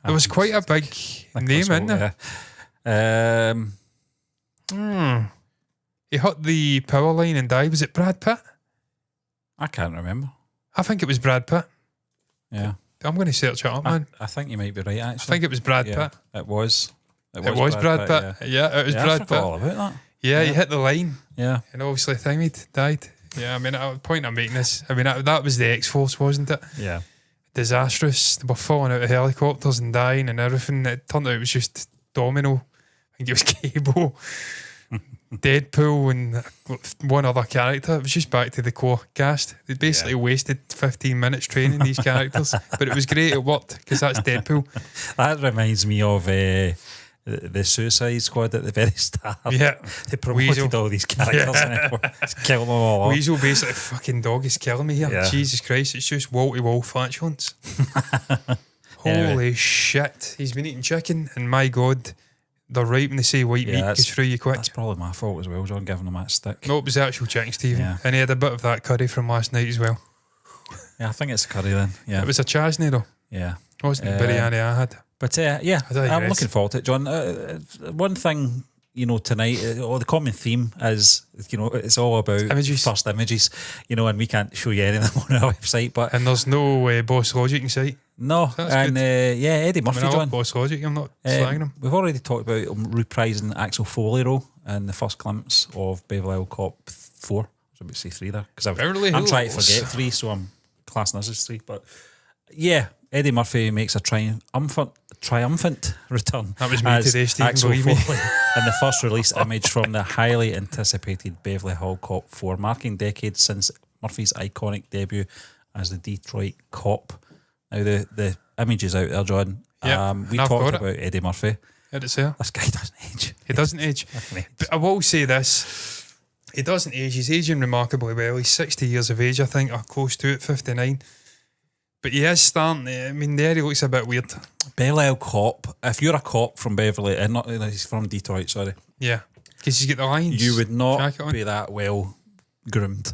There was quite a big name in there. He hit the power line and died. Was it Brad Pitt? I can't remember. I think it was Brad Pitt. Yeah. I'm going to search it up, man. I think you might be right, actually. I think it was Brad Pitt. It was. It was Brad Pitt. Yeah, it was Brad Pitt. I forgot all about that. Yeah, he hit the line. Yeah. And obviously Thingy died. Yeah, I mean, at the point I'm making this, I mean, that was the X-Force, wasn't it? Yeah. Disastrous. They were falling out of helicopters and dying and everything. It turned out it was just Domino. I think it was Cable, Deadpool, and one other character. It was just back to the core cast. They basically wasted 15 minutes training these characters, but it was great. It worked because that's Deadpool. That reminds me of the Suicide Squad at the very start. Yeah, they promoted Weasel. all these characters and killed them all off. Weasel basically, fucking dog is killing me here. Yeah. Jesus Christ, it's just wall-to-wall flatulence. Holy shit. He's been eating chicken, and my God, they're right when they say white meat goes through you quick. That's probably my fault as well, John, giving him that stick. No, it was actual chicken, Stephen. Yeah. And he had a bit of that curry from last night as well. Yeah, I think it's curry then. Yeah. It was a chasney though. Yeah. It wasn't the biryani I had. But I'm looking forward to it, John. One thing, tonight, the common theme is, it's all about first images, and we can't show you any of them on our website. And there's no Boss Logic in sight. No, so Eddie Murphy, I John. Boss Logic, I'm not slagging him. We've already talked about reprising Axel Foley role in the first glimpse of Beverly Hills Cop 4. I was about to say 3 there, because I'm trying to forget 3, so I'm classing this as 3. But yeah, Eddie Murphy makes a triumphant return. That was me today, Stephen, Axel believe me. Foley in the first release image from the highly anticipated Beverly Hills Cop 4, marking decades since Murphy's iconic debut as the Detroit cop. Now the image is out there, John. Yeah, we talked about Eddie Murphy. How did it say? This guy doesn't age. He doesn't age. But I will say this. He doesn't age. He's aging remarkably well. He's 60 years of age, I think, or close to it, 59. But he is starting to, I mean, there he looks a bit weird. Beverly Hills Cop. If you're a cop from Beverly, he's from Detroit, sorry. Yeah, because he's got the lines. You would not be that well groomed.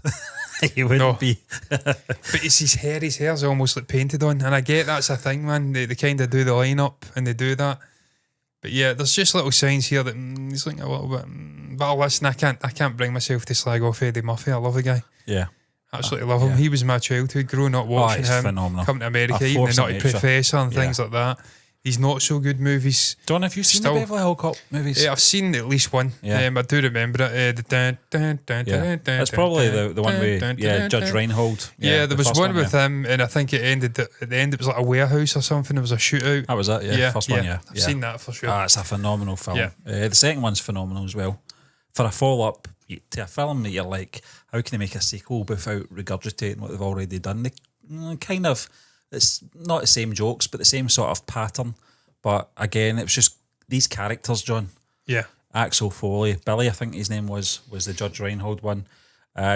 You wouldn't be. But it's his hair. His hair's almost like painted on. And I get that's a thing, man. They kind of do the line-up and they do that. But yeah, there's just little signs here that he's looking a little bit. But listen, I can't bring myself to slag off Eddie Murphy. I love the guy. Yeah. Absolutely love him. Yeah. He was my childhood, growing up watching him. Phenomenal. Coming to America, eating the Nutty Professor and things like that. These not so good movies. John, have you seen the Beverly Hills Cop movies? Yeah, I've seen at least one. Yeah. I do remember it. That's probably the one with Judge Reinhold. Yeah, there was one with him, and I think it ended at the end. It was like a warehouse or something. There was a shootout. That was it. Yeah, first one. Yeah, I've seen that for sure. It's a phenomenal film. Yeah. The second one's phenomenal as well. For a follow up to a film that you're like, how can they make a sequel without regurgitating what they've already done? They kind of, it's not the same jokes, but the same sort of pattern. But again, it was just these characters, John. Yeah. Axel Foley, Billy, I think his name was the Judge Reinhold one.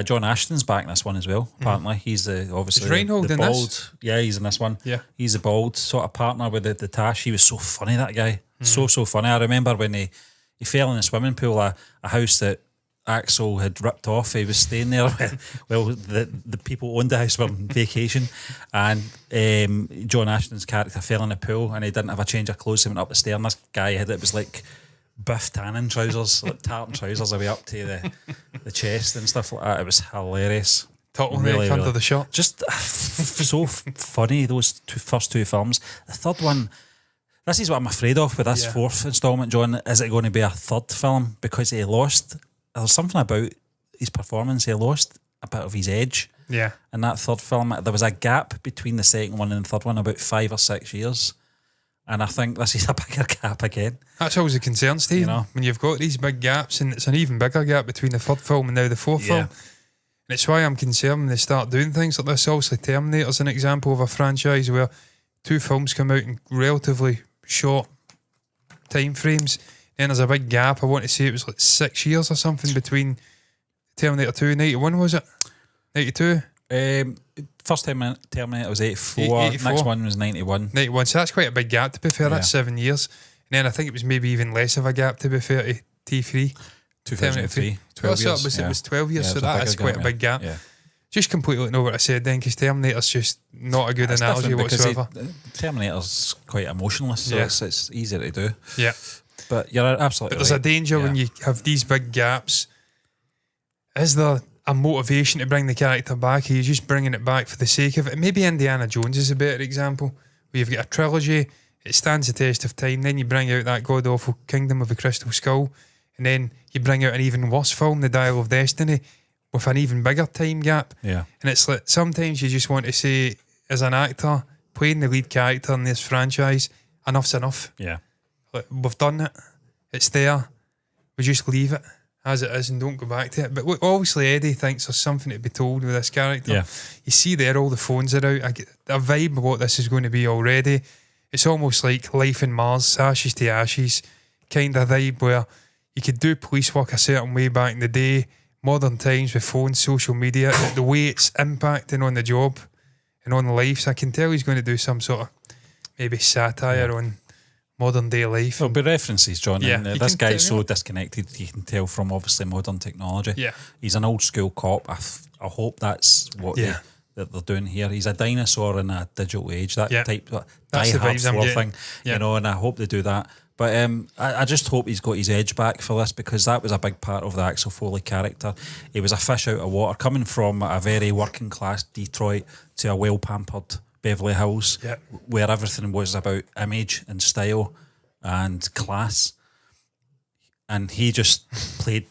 John Ashton's back in this one as well. Apparently, he's obviously Reinhold the in bald. This? Yeah, he's in this one. Yeah, he's a bald sort of partner with the Tash. He was so funny, that guy. So funny. I remember when he fell in the swimming pool, a house that Axel had ripped off. He was staying there. Well, the people who owned the house were on vacation, and John Ashton's character fell in the pool, and he didn't have a change of clothes. He went up the stairs, and this guy had it was like Biff Tannen trousers, like tartan trousers, away up to the chest and stuff like that. It was hilarious. Really, under the shirt. Just so funny. Those first two films. The third one. This is what I'm afraid of with this fourth installment, John. Is it going to be a third film? Because he lost. There's something about his performance. He lost a bit of his edge. Yeah. In that third film, there was a gap between the second one and the third one, about 5 or 6 years. And I think this is a bigger gap again. That's always a concern, Steve. When you've got these big gaps, and it's an even bigger gap between the third film and now the fourth film. And it's why I'm concerned when they start doing things like this. Obviously, Terminator's an example of a franchise where 2 films come out in relatively short time frames. Then there's a big gap. I want to say it was like 6 years or something between Terminator 2 and 81, was it? 92? First Terminator was 84. 84. Next one was 91. 91. So that's quite a big gap, to be fair. That's 7 years. And then I think it was maybe even less of a gap, to be fair, to T3. 2003. 12 years. It was 12 years, Yeah, so it was that a is bigger quite gap, a big gap. Yeah. Just completely ignore what I said then, because Terminator's just not a good It's analogy different because whatsoever. Terminator's quite emotionless, so Yeah. it's easier to do. Yeah. But you're absolutely But there's a right. danger when you have these big gaps. Is there a motivation to bring the character back? Are you just bringing it back for the sake of it? Maybe Indiana Jones is a better example, where you've got a trilogy, it stands the test of time, then you bring out that god-awful Kingdom of the Crystal Skull, and then you bring out an even worse film, The Dial of Destiny, with an even bigger time gap. Yeah. And it's like, sometimes you just want to say, as an actor, playing the lead character in this franchise, enough's enough. Yeah. Like, we've done it. It's there. We just leave it as it is and don't go back to it. But look, obviously Eddie thinks there's something to be told with this character. Yeah. You see there, all the phones are out. I get a vibe of what this is going to be already. It's almost like Life in Mars, Ashes to Ashes kind of vibe, where you could do police work a certain way back in the day, modern times with phones, social media, the way it's impacting on the job and on life. So I can tell he's going to do some sort of maybe satire on modern day life. There'll be references, John. Yeah, And you this can guy's tell, so disconnected, you can tell from obviously modern technology. Yeah. He's an old school cop. I hope that's what Yeah. that they're doing here. He's a dinosaur in a digital age, that type of That's the die-hard vibes I'm floor getting. thing, Yeah. you know, and I hope they do that. But I just hope he's got his edge back for this, because that was a big part of the Axel Foley character. He was a fish out of water, coming from a very working class Detroit to a well-pampered Beverly Hills, Yeah. where everything was about image and style and class. And he just played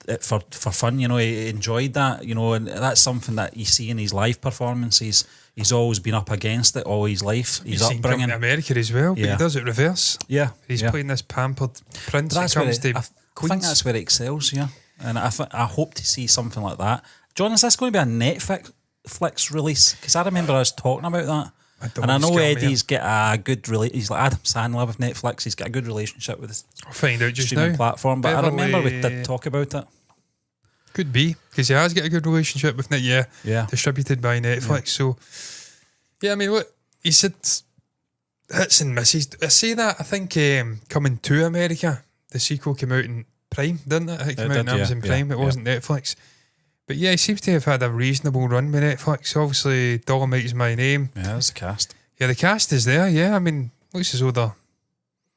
it for fun, you know. He enjoyed that, you know, and that's something that you see in his live performances. He's always been up against it all his life. His He's seen upbringing. Coming to America as well, but Yeah. he does it reverse. Yeah, He's yeah. playing this pampered prince that That's where comes it, to I think Queens. that's where it excels, yeah. And I hope to see something like that. John, is this going to be a Netflix release? Because I remember us talking about that. And I know Eddie's got a good he's like Adam Sandler with Netflix. He's got a good relationship with this I'll find out just streaming now. platform. But I remember we Beverly- did talk about it. Could be, because he has got a good relationship with Net. Yeah. Yeah. Distributed by Netflix. So, yeah, I mean, what he said, hits and misses. I say that, I think Coming to America, the sequel came out in Prime, didn't it? It came out did, on Amazon yeah, Prime. yeah, It wasn't Netflix. But yeah, he seems to have had a reasonable run with Netflix. Obviously, Dolomite's My Name. Yeah, that's the cast. Yeah, the cast is there. Yeah, I mean, looks as though they're.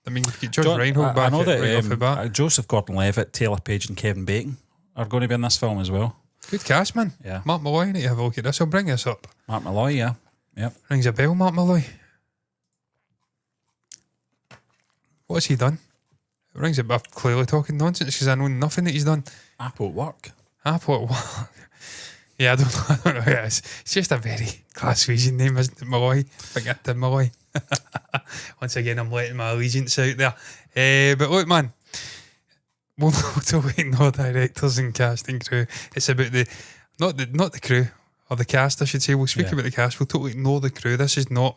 I mean, you've got Judge John, Reinhold back I know at, that right off the bat. Joseph Gordon-Levitt, Taylor Page and Kevin Bacon are going to be in this film as well. Good cast, man. Yeah. Mark Malloy, I need to have a look at this. I'll bring this up. Mark Malloy, yeah. Yep. Rings a bell, Mark Malloy. What's he done? It rings a bell. I'm clearly talking nonsense because I know nothing that he's done. Apple at Work. Apple at Work. Yeah, I don't know. I don't know who it is. It's just a very class Asian name, isn't it? Malloy. Forget the Malloy. Once again, I'm letting my allegiance out there. But look, man, we'll totally ignore directors and casting crew. It's about not the crew, or the cast, I should say. We'll speak Yeah. about the cast. We'll totally ignore the crew. This is not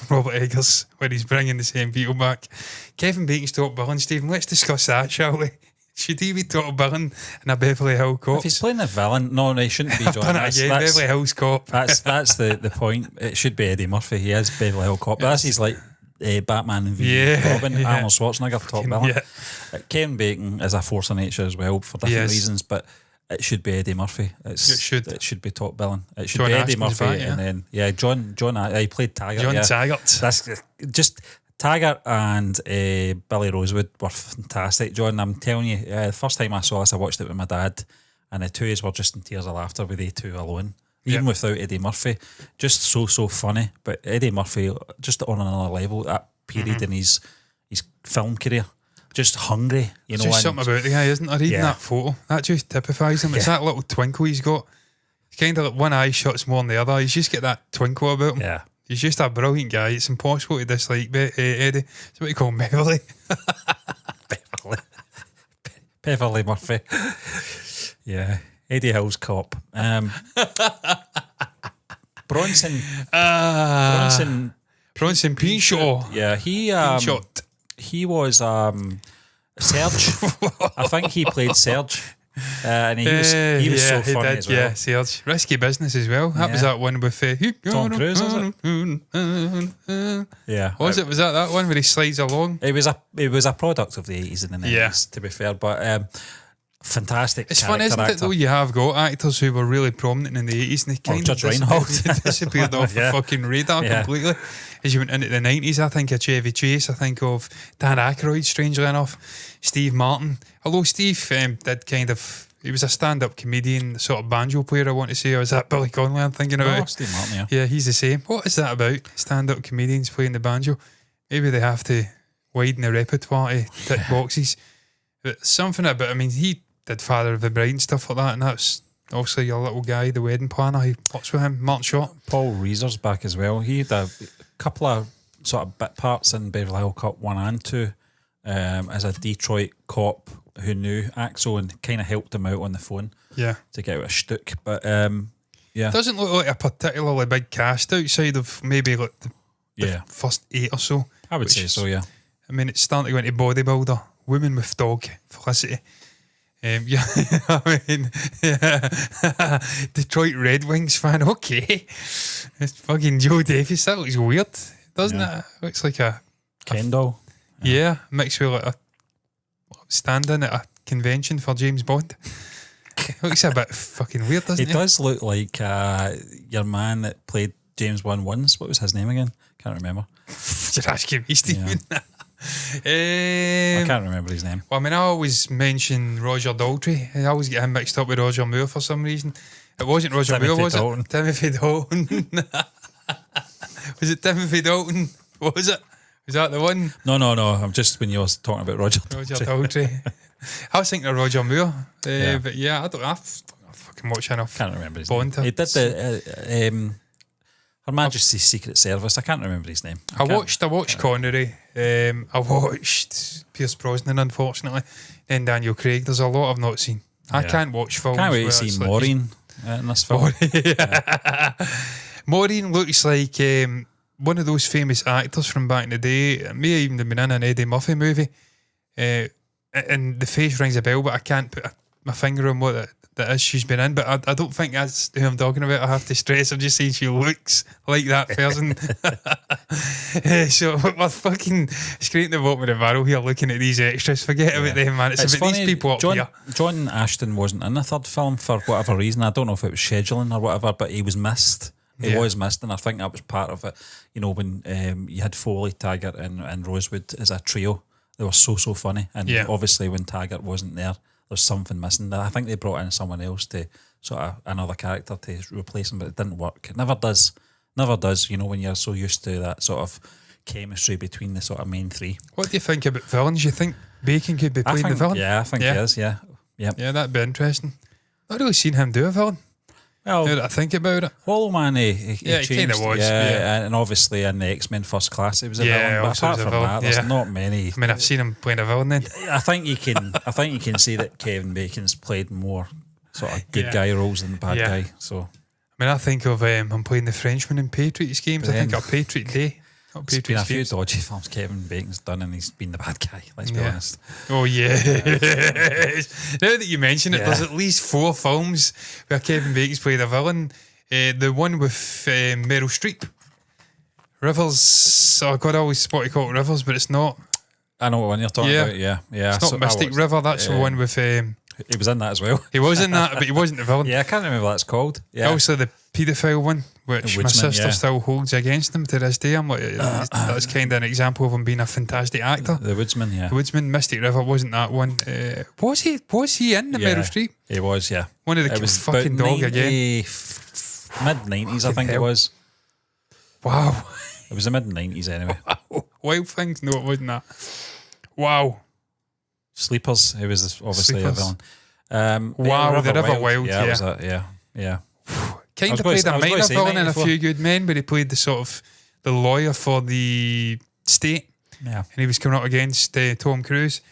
Robert Eggers when he's bringing the same people back. Kevin Bacon's top billing, Stephen. Let's discuss that, shall we? Should he be top billing in a Beverly Hills Cop? If he's playing the villain, no, he shouldn't be. I've John. done it again, Beverly Hills Cop. That's the point. It should be Eddie Murphy. He is Beverly Hills Cop. But that's his like Batman and Robin. yeah. Arnold Schwarzenegger top billing. Yeah. Kevin Bacon is a force of nature as well for different Yes. reasons, but it should be Eddie Murphy. It should be top billing. It should John be Eddie Ashton's Murphy, back, yeah. and then John. He played Taggart. John yeah. Taggart. That's just Taggart and Billy Rosewood were fantastic. John, I'm telling you, the first time I saw this, I watched it with my dad, and the two of us were just in tears of laughter with they two alone. Even without Eddie Murphy, just so funny. But Eddie Murphy, just on another level, that period in his film career, just hungry, you know. There's just and- something about the guy, isn't there? Reading Yeah. that photo, that just typifies him. It's that little twinkle he's got. It's kind of like one eye shuts more than the other. He's just got that twinkle about him. Yeah. He's just a brilliant guy. It's impossible to dislike Eddie. It's what you call him, Beverly. Beverly Murphy. Yeah. Eddie Hills Cop. Bronson. Bronson Pinchot. Yeah, he Pinchot. he was Serge. I think he played Serge And he was so funny as well. Yeah, Serge. Risky Business as well. That was that one with Tom Cruise, was it? Yeah. Was that one where he slides along? It was a product of the 80s and the 90s, to be fair, but fantastic. It's fun, isn't it, though? You have got actors who were really prominent in the 80s and they kind of disappeared off the fucking radar completely. As you went into the 90s, I think of Chevy Chase, I think of Dan Aykroyd, strangely enough, Steve Martin. Although Steve did kind of, he was a stand-up comedian, sort of banjo player, I want to say. Or is that Billy Connolly I'm thinking about? Steve Martin, yeah. Yeah, he's the same. What is that about? Stand-up comedians playing the banjo? Maybe they have to widen the repertoire to tick boxes. But something about, I mean, he did Father of the Bride and stuff like that, and that's obviously your little guy, the wedding planner. He works with him, Martin Short. Paul Reiser's back as well. He had a couple of sort of bit parts in Beverly Hills Cop 1 and 2 as a Detroit cop who knew Axel and kind of helped him out on the phone to get out a shtick. But it doesn't look like a particularly big cast outside of maybe like the first 8 or so. I would say so, yeah. I mean, it's starting to go into bodybuilder, woman with dog, Felicity. I mean, Detroit Red Wings fan. Okay, it's fucking Joe Davis. That looks weird, doesn't it? Looks like a Ken doll. Yeah, mixed with like a stand-in at a convention for James Bond. Looks a bit fucking weird, doesn't it? It does look like your man that played James Bond once. What was his name again? Can't remember. You're asking me, Stephen. I can't remember his name. Well, I mean, I always mention Roger Daltrey. I always get him mixed up with Roger Moore for some reason. It wasn't Roger Moore, was it? Timothy Dalton. Was it Timothy Dalton? What was it? Was that the one? No. I'm just when you were talking about Roger Daltrey. I was thinking of Roger Moore. But yeah, I fucking watch enough. Can't remember his Bond. He did the Her Majesty's Secret Service. I can't remember his name. I watched Connery. I watched Pierce Brosnan, unfortunately. Then Daniel Craig. There's a lot I've not seen. I can't watch films. Can't wait to see Maureen in this film. Maureen looks like one of those famous actors from back in the day. It may even have been in an Eddie Murphy movie. And the face rings a bell, but I can't put my finger on what that is she's been in. But I don't think that's who I'm talking about. I have to stress. I'm just saying she looks like that person. So we're fucking scraping the bottom of the barrel here looking at these extras. Forget about them, man. It's about these people up here. John Ashton wasn't in the third film for whatever reason. I don't know if it was scheduling or whatever, but he was missed. He was missed, and I think that was part of it. You know, when you had Foley, Taggart, and Rosewood as a trio, they were so funny. And obviously, when Taggart wasn't there, there's something missing. I think they brought in someone else to sort of another character to replace him, but it didn't work. It never does. Never does. You know, when you're so used to that sort of chemistry between the sort of main three. What do you think about villains? You think Bacon could be playing the villain? Yeah, I think he is. Yeah. Yeah, that'd be interesting. Not really seen him do a villain. Well, now that I think about it, Hollow Man, he kind of was. Yeah, and obviously in the X-Men First Class, he was a villain. But apart from that, there's not many. I mean, I've seen him playing a villain. Then I think you can see that Kevin Bacon's played more sort of good guy roles than bad guy. So I mean, I think of him playing the Frenchman in Patriots games. I think of Patriot Day. There's been a few dodgy films Kevin Bacon's done, and he's been the bad guy. Let's be honest. Oh yeah. Now that you mention it, there's at least 4 films where Kevin Bacon's played a villain. The one with Meryl Streep, Rivers. Oh God, I always want to call it Rivers, but it's not. I know what one you're talking about. Yeah. It's not Mystic River. That's the one with. He was in that as well. He was in that, but he wasn't the villain. I can't remember what it's called. Yeah. Also the paedophile one, which my sister still holds against him to this day. I'm like, that's kind of an example of him being a fantastic actor. The Woodsman, The Woodsman, Mystic River wasn't that one. Was he in the Meryl Streep? He was, yeah. One of the fucking dog again. Mid-90s, I think it was. Wow. It was the mid-90s anyway. Wow. Wild Things? No, it wasn't that. Wow. Sleepers, he was obviously a villain. Wow, the River Wild, yeah. Was that, yeah. Kind of played a minor villain in A Few Good Men, but he played the sort of the lawyer for the state. Yeah. And he was coming up against Tom Cruise.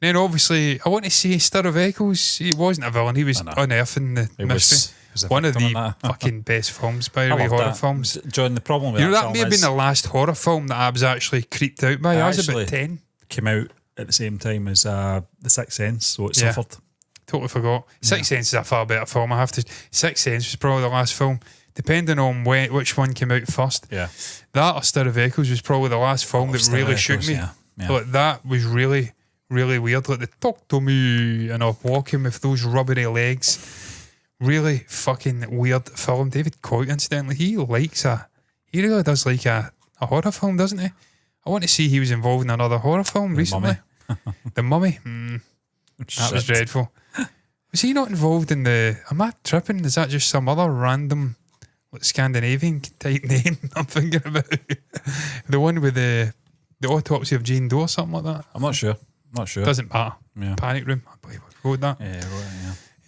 And then obviously, I want to say Stir of Echoes, he wasn't a villain, he was unearthing the mystery. One of the fucking best films, by the way, horror films. John, the problem with that may have been the last horror film that I was actually creeped out by. I was about 10. Came out at the same time as The Sixth Sense, so it suffered. Totally forgot. Sixth Sense is a far better film. I have to. Sixth Sense was probably the last film, depending on which one came out first. Yeah. That or Stir of Echoes was probably the last film that really shook me. Yeah. Like, that was really, really weird. Like, the talk to me and I'm walking with those rubbery legs. Really fucking weird film. David Coit, incidentally, he really does like a horror film, doesn't he? I want to see he was involved in another horror film recently. The Mummy. That was dreadful. Was he not involved in am I tripping? Is that just some other random Scandinavian type name I'm thinking about? The one with the autopsy of Jane Doe or something like that? I'm not sure. Doesn't matter. Yeah. Panic Room. I believe I wrote that.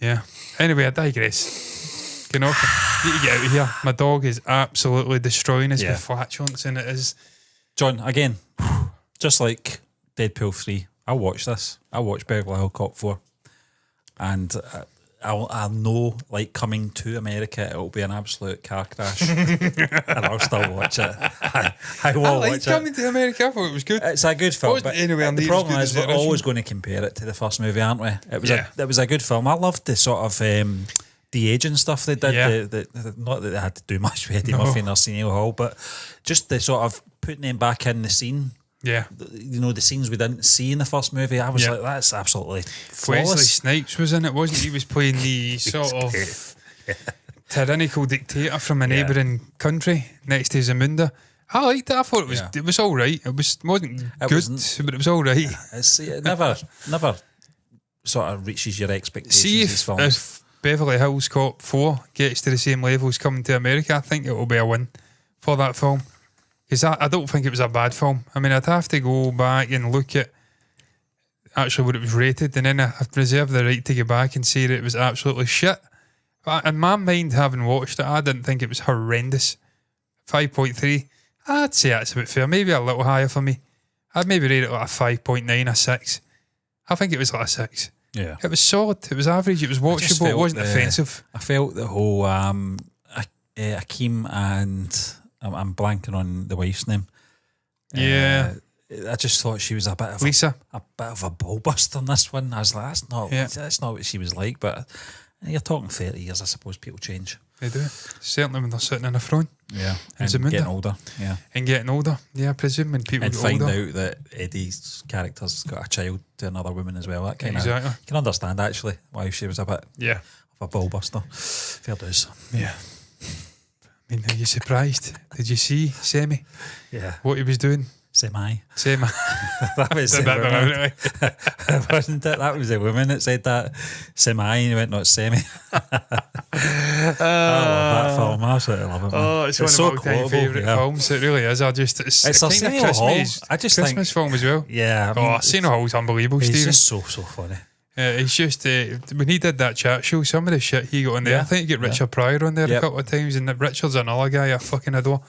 Yeah. Anyway, I digress. Get off. Need to get out of here. My dog is absolutely destroying us with flatulence, and it is. John, again, just like Deadpool 3, I'll watch this. I'll watch Beverly Hills Cop 4. And I'll know, like, coming to America, it'll be an absolute car crash. And I'll still watch it. I will watch it. Coming to America, I thought it was good. It's a good film. But the problem is we're always going to compare it to the first movie, aren't we? It was a good film. I loved the sort of de-aging stuff they did. Not that they had to do much with Eddie Murphy and Arsenio Hall, but just the sort of putting them back in the scene. Yeah. The scenes we didn't see in the first movie, I was like, that's absolutely flawless. Wesley Snipes was in it, wasn't he? He was playing the sort of tyrannical dictator from a neighbouring country next to Zamunda. I liked it. I thought it was all right. It wasn't good, but it was all right. It never sort of reaches your expectations. See if Beverly Hills Cop 4 gets to the same level as Coming to America, I think it will be a win for that film. Because I don't think it was a bad film. I mean, I'd have to go back and look at actually what it was rated, and then I've reserved the right to go back and say that it was absolutely shit. But in my mind, having watched it, I didn't think it was horrendous. 5.3, I'd say that's about fair. Maybe a little higher for me. I'd maybe rate it like a 5.9, a 6. I think it was like a 6. Yeah. It was solid. It was average. It was watchable. It wasn't offensive. I felt the whole Akeem and... I'm blanking on the wife's name. Yeah. I just thought she was a bit of Lisa. a bit of a ball buster in this one. I was like, that's not what she was like. But you're talking 30 years, I suppose people change. They do. Certainly when they're sitting in a throne. Yeah. And getting older. Yeah. And getting older. Yeah, presuming people and get find older. out that Eddie's character's got a child to another woman as well. That kind of exactly. You can understand actually why she was a bit of a ball buster. Fair dues. Yeah. I mean, are you surprised? Did you see Semi? Yeah. What he was doing? Semi. That was the woman. Wasn't it? That was the woman that said that. Semi. And he went, no, it's Semi. I love that film. I absolutely love it. Man. Oh, it's one of my all-time favourite films. It really is. It's a kind of Christmas film as well. Yeah. I mean, Arsenio Hall's unbelievable, Stephen. He's just so funny. He's just when he did that chat show, some of the shit he got on there. I think he got Richard Pryor on there a couple of times, and Richard's another guy I fucking adore.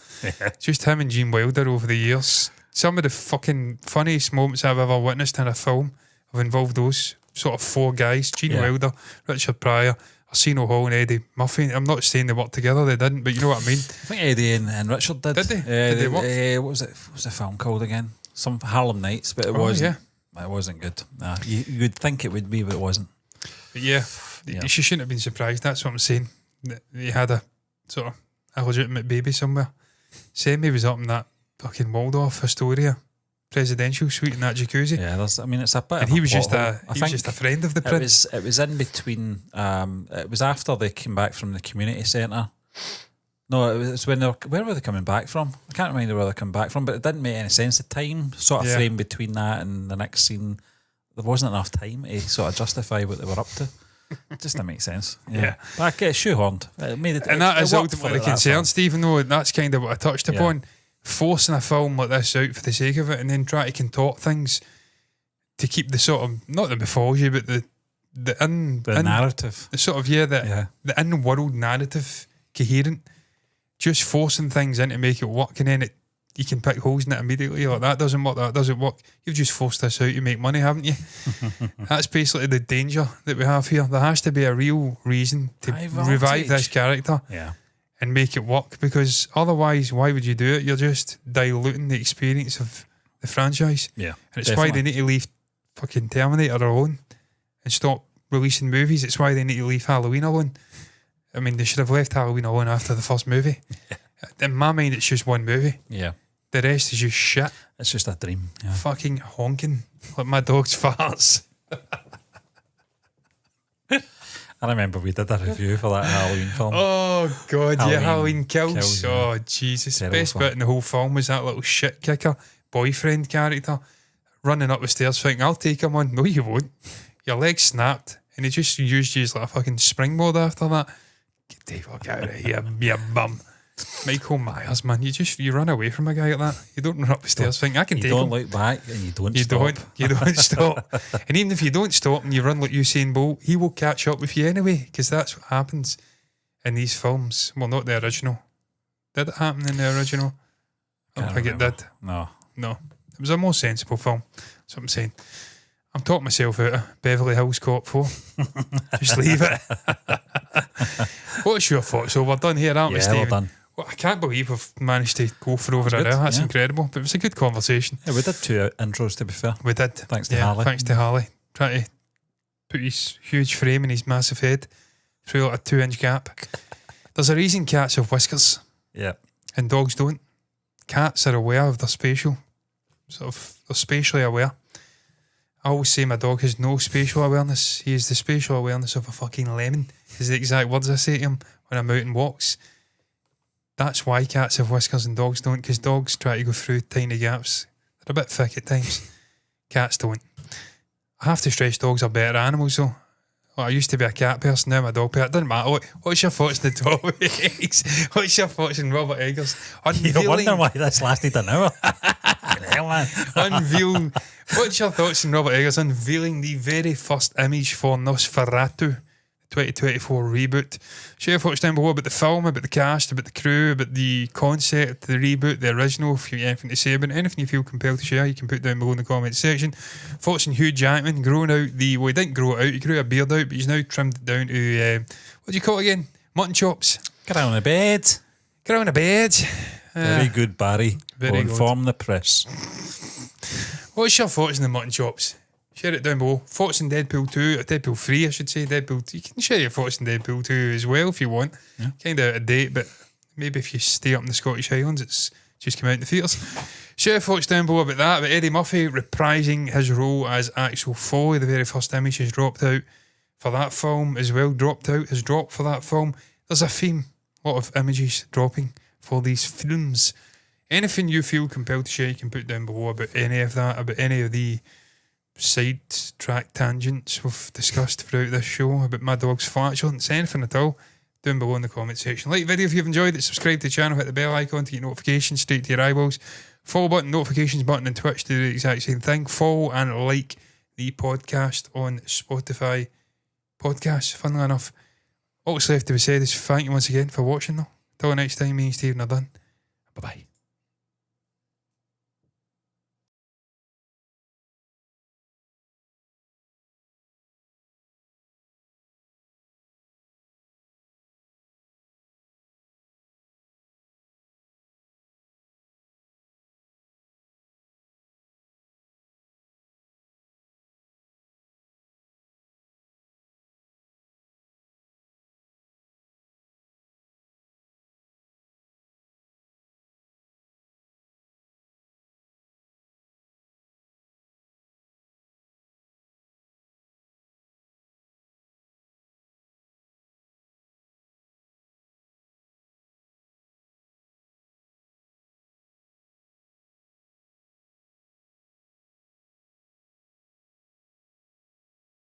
Just him and Gene Wilder over the years. Some of the fucking funniest moments I've ever witnessed in a film have involved those sort of four guys: Gene Wilder, Richard Pryor, Arsenio Hall, and Eddie Murphy. I'm not saying they worked together; they didn't, but you know what I mean. I think Eddie and Richard did. Did they? Did they work? What was it? What was the film called again? Some Harlem Nights, but it wasn't. Yeah. It wasn't good. Nah, you'd think it would be, but it wasn't. But she shouldn't have been surprised. That's what I'm saying. That he had a sort of illegitimate baby somewhere. Semi was up in that fucking Waldorf Astoria presidential suite in that jacuzzi. Yeah, it's a bit. And he was just a friend of the prince. It was in between. It was after they came back from the community centre. No, it was when where were they coming back from? I can't remember where they're coming back from, but it didn't make any sense. The time sort of frame between that and the next scene, there wasn't enough time to sort of justify what they were up to. It just didn't make sense. Yeah. But I get shoehorned. And that is ultimately the concern, Stephen, though. That's kind of what I touched upon. Forcing a film like this out for the sake of it and then try to contort things to keep the sort of, not the mythology, but the narrative. The sort of, the in-world narrative coherent. Just forcing things in to make it work, and then you can pick holes in it immediately. Like, that doesn't work, that doesn't work. You've just forced this out to make money, haven't you? That's basically the danger that we have here. There has to be a real reason to revive this character and make it work, because otherwise, why would you do it? You're just diluting the experience of the franchise. Yeah, and it's why they need to leave fucking Terminator alone and stop releasing movies. It's why they need to leave Halloween alone. I mean, they should have left Halloween alone after the first movie. In my mind, it's just one movie. Yeah. The rest is just shit. It's just a dream. Yeah. Fucking honking like my dog's farts. I remember we did a review for that Halloween film. Oh God, Halloween Kills. Yeah. Oh Jesus, Terrible best film. bit in the whole film was that little shit kicker boyfriend character running up the stairs thinking, I'll take him on. No, you won't. Your leg snapped, and he just used you as like a fucking springboard after that. Get the fuck out of here, you bum. Michael Myers, man, you run away from a guy like that. You don't run up the stairs thinking I can take him. You don't look back and you don't stop. You don't stop. And even if you don't stop and you run like Usain Bolt, he will catch up with you anyway, because that's what happens in these films. Well, not the original. Did it happen in the original? I don't think it did. No. It was a more sensible film. That's what I'm saying. I'm talking myself out of Beverly Hills Cop 4. Just leave it. What's your thoughts? So we're done here, aren't we, Stephen? We're done. Well, I can't believe we've managed to go for over an hour. That's incredible. But it was a good conversation. Yeah, we did 2 intros, to be fair. We did. Thanks to Harley. Thanks to Harley. Trying to put his huge frame and his massive head through like a 2-inch gap. There's a reason cats have whiskers. Yeah. And dogs don't. Cats are aware of their spatial. They're spatially aware. I always say my dog has no spatial awareness. He has the spatial awareness of a fucking lemon. Is the exact words I say to him when I'm out on walks. That's why cats have whiskers and dogs don't, because dogs try to go through tiny gaps. They're a bit thick at times. Cats don't. I have to stress dogs are better animals though. Well, I used to be a cat person, now I'm a dog person. It doesn't matter. What's your thoughts on the topics? What's your thoughts on Robert Eggers? You wonder why this lasted an hour. Unveiling. What's your thoughts on Robert Eggers unveiling the very first image for Nosferatu 2024 reboot? Share your thoughts down below about the film, about the cast, about the crew, about the concept, the reboot, the original. If you have anything to say about it, anything you feel compelled to share, you can put down below in the comments section. Thoughts on Hugh Jackman growing out he didn't grow it out, he grew a beard out, but he's now trimmed it down to what do you call it again? Mutton chops. Get on a bed. Get on a bed. Very good, Barry. Very good. Inform the press. What's your thoughts on the mutton chops? Share it down below. Thoughts on Deadpool 2, or Deadpool 3 I should say. Deadpool 2. You can share your thoughts on Deadpool 2 as well if you want. Yeah. Kind of out of date, but maybe if you stay up in the Scottish Highlands, it's just come out in the theatres. Share your thoughts down below about that, about Eddie Murphy reprising his role as Axel Foley. The very first image has dropped out for that film as well. Has dropped for that film. There's a theme. A lot of images dropping for these films. Anything you feel compelled to share, you can put down below about any of that, about any of the side track tangents we've discussed throughout this show, about my dog's flatulence, anything at all, down below in the comment section. Like the video if you've enjoyed it, subscribe to the channel, hit the bell icon to get notifications straight to your eyeballs. Follow button, notifications button, and Twitch to do the exact same thing. Follow and like the podcast on Spotify podcasts, funnily enough. All that's left to be said is thank you once again for watching though. Till next time, me and Stephen are done. Bye bye.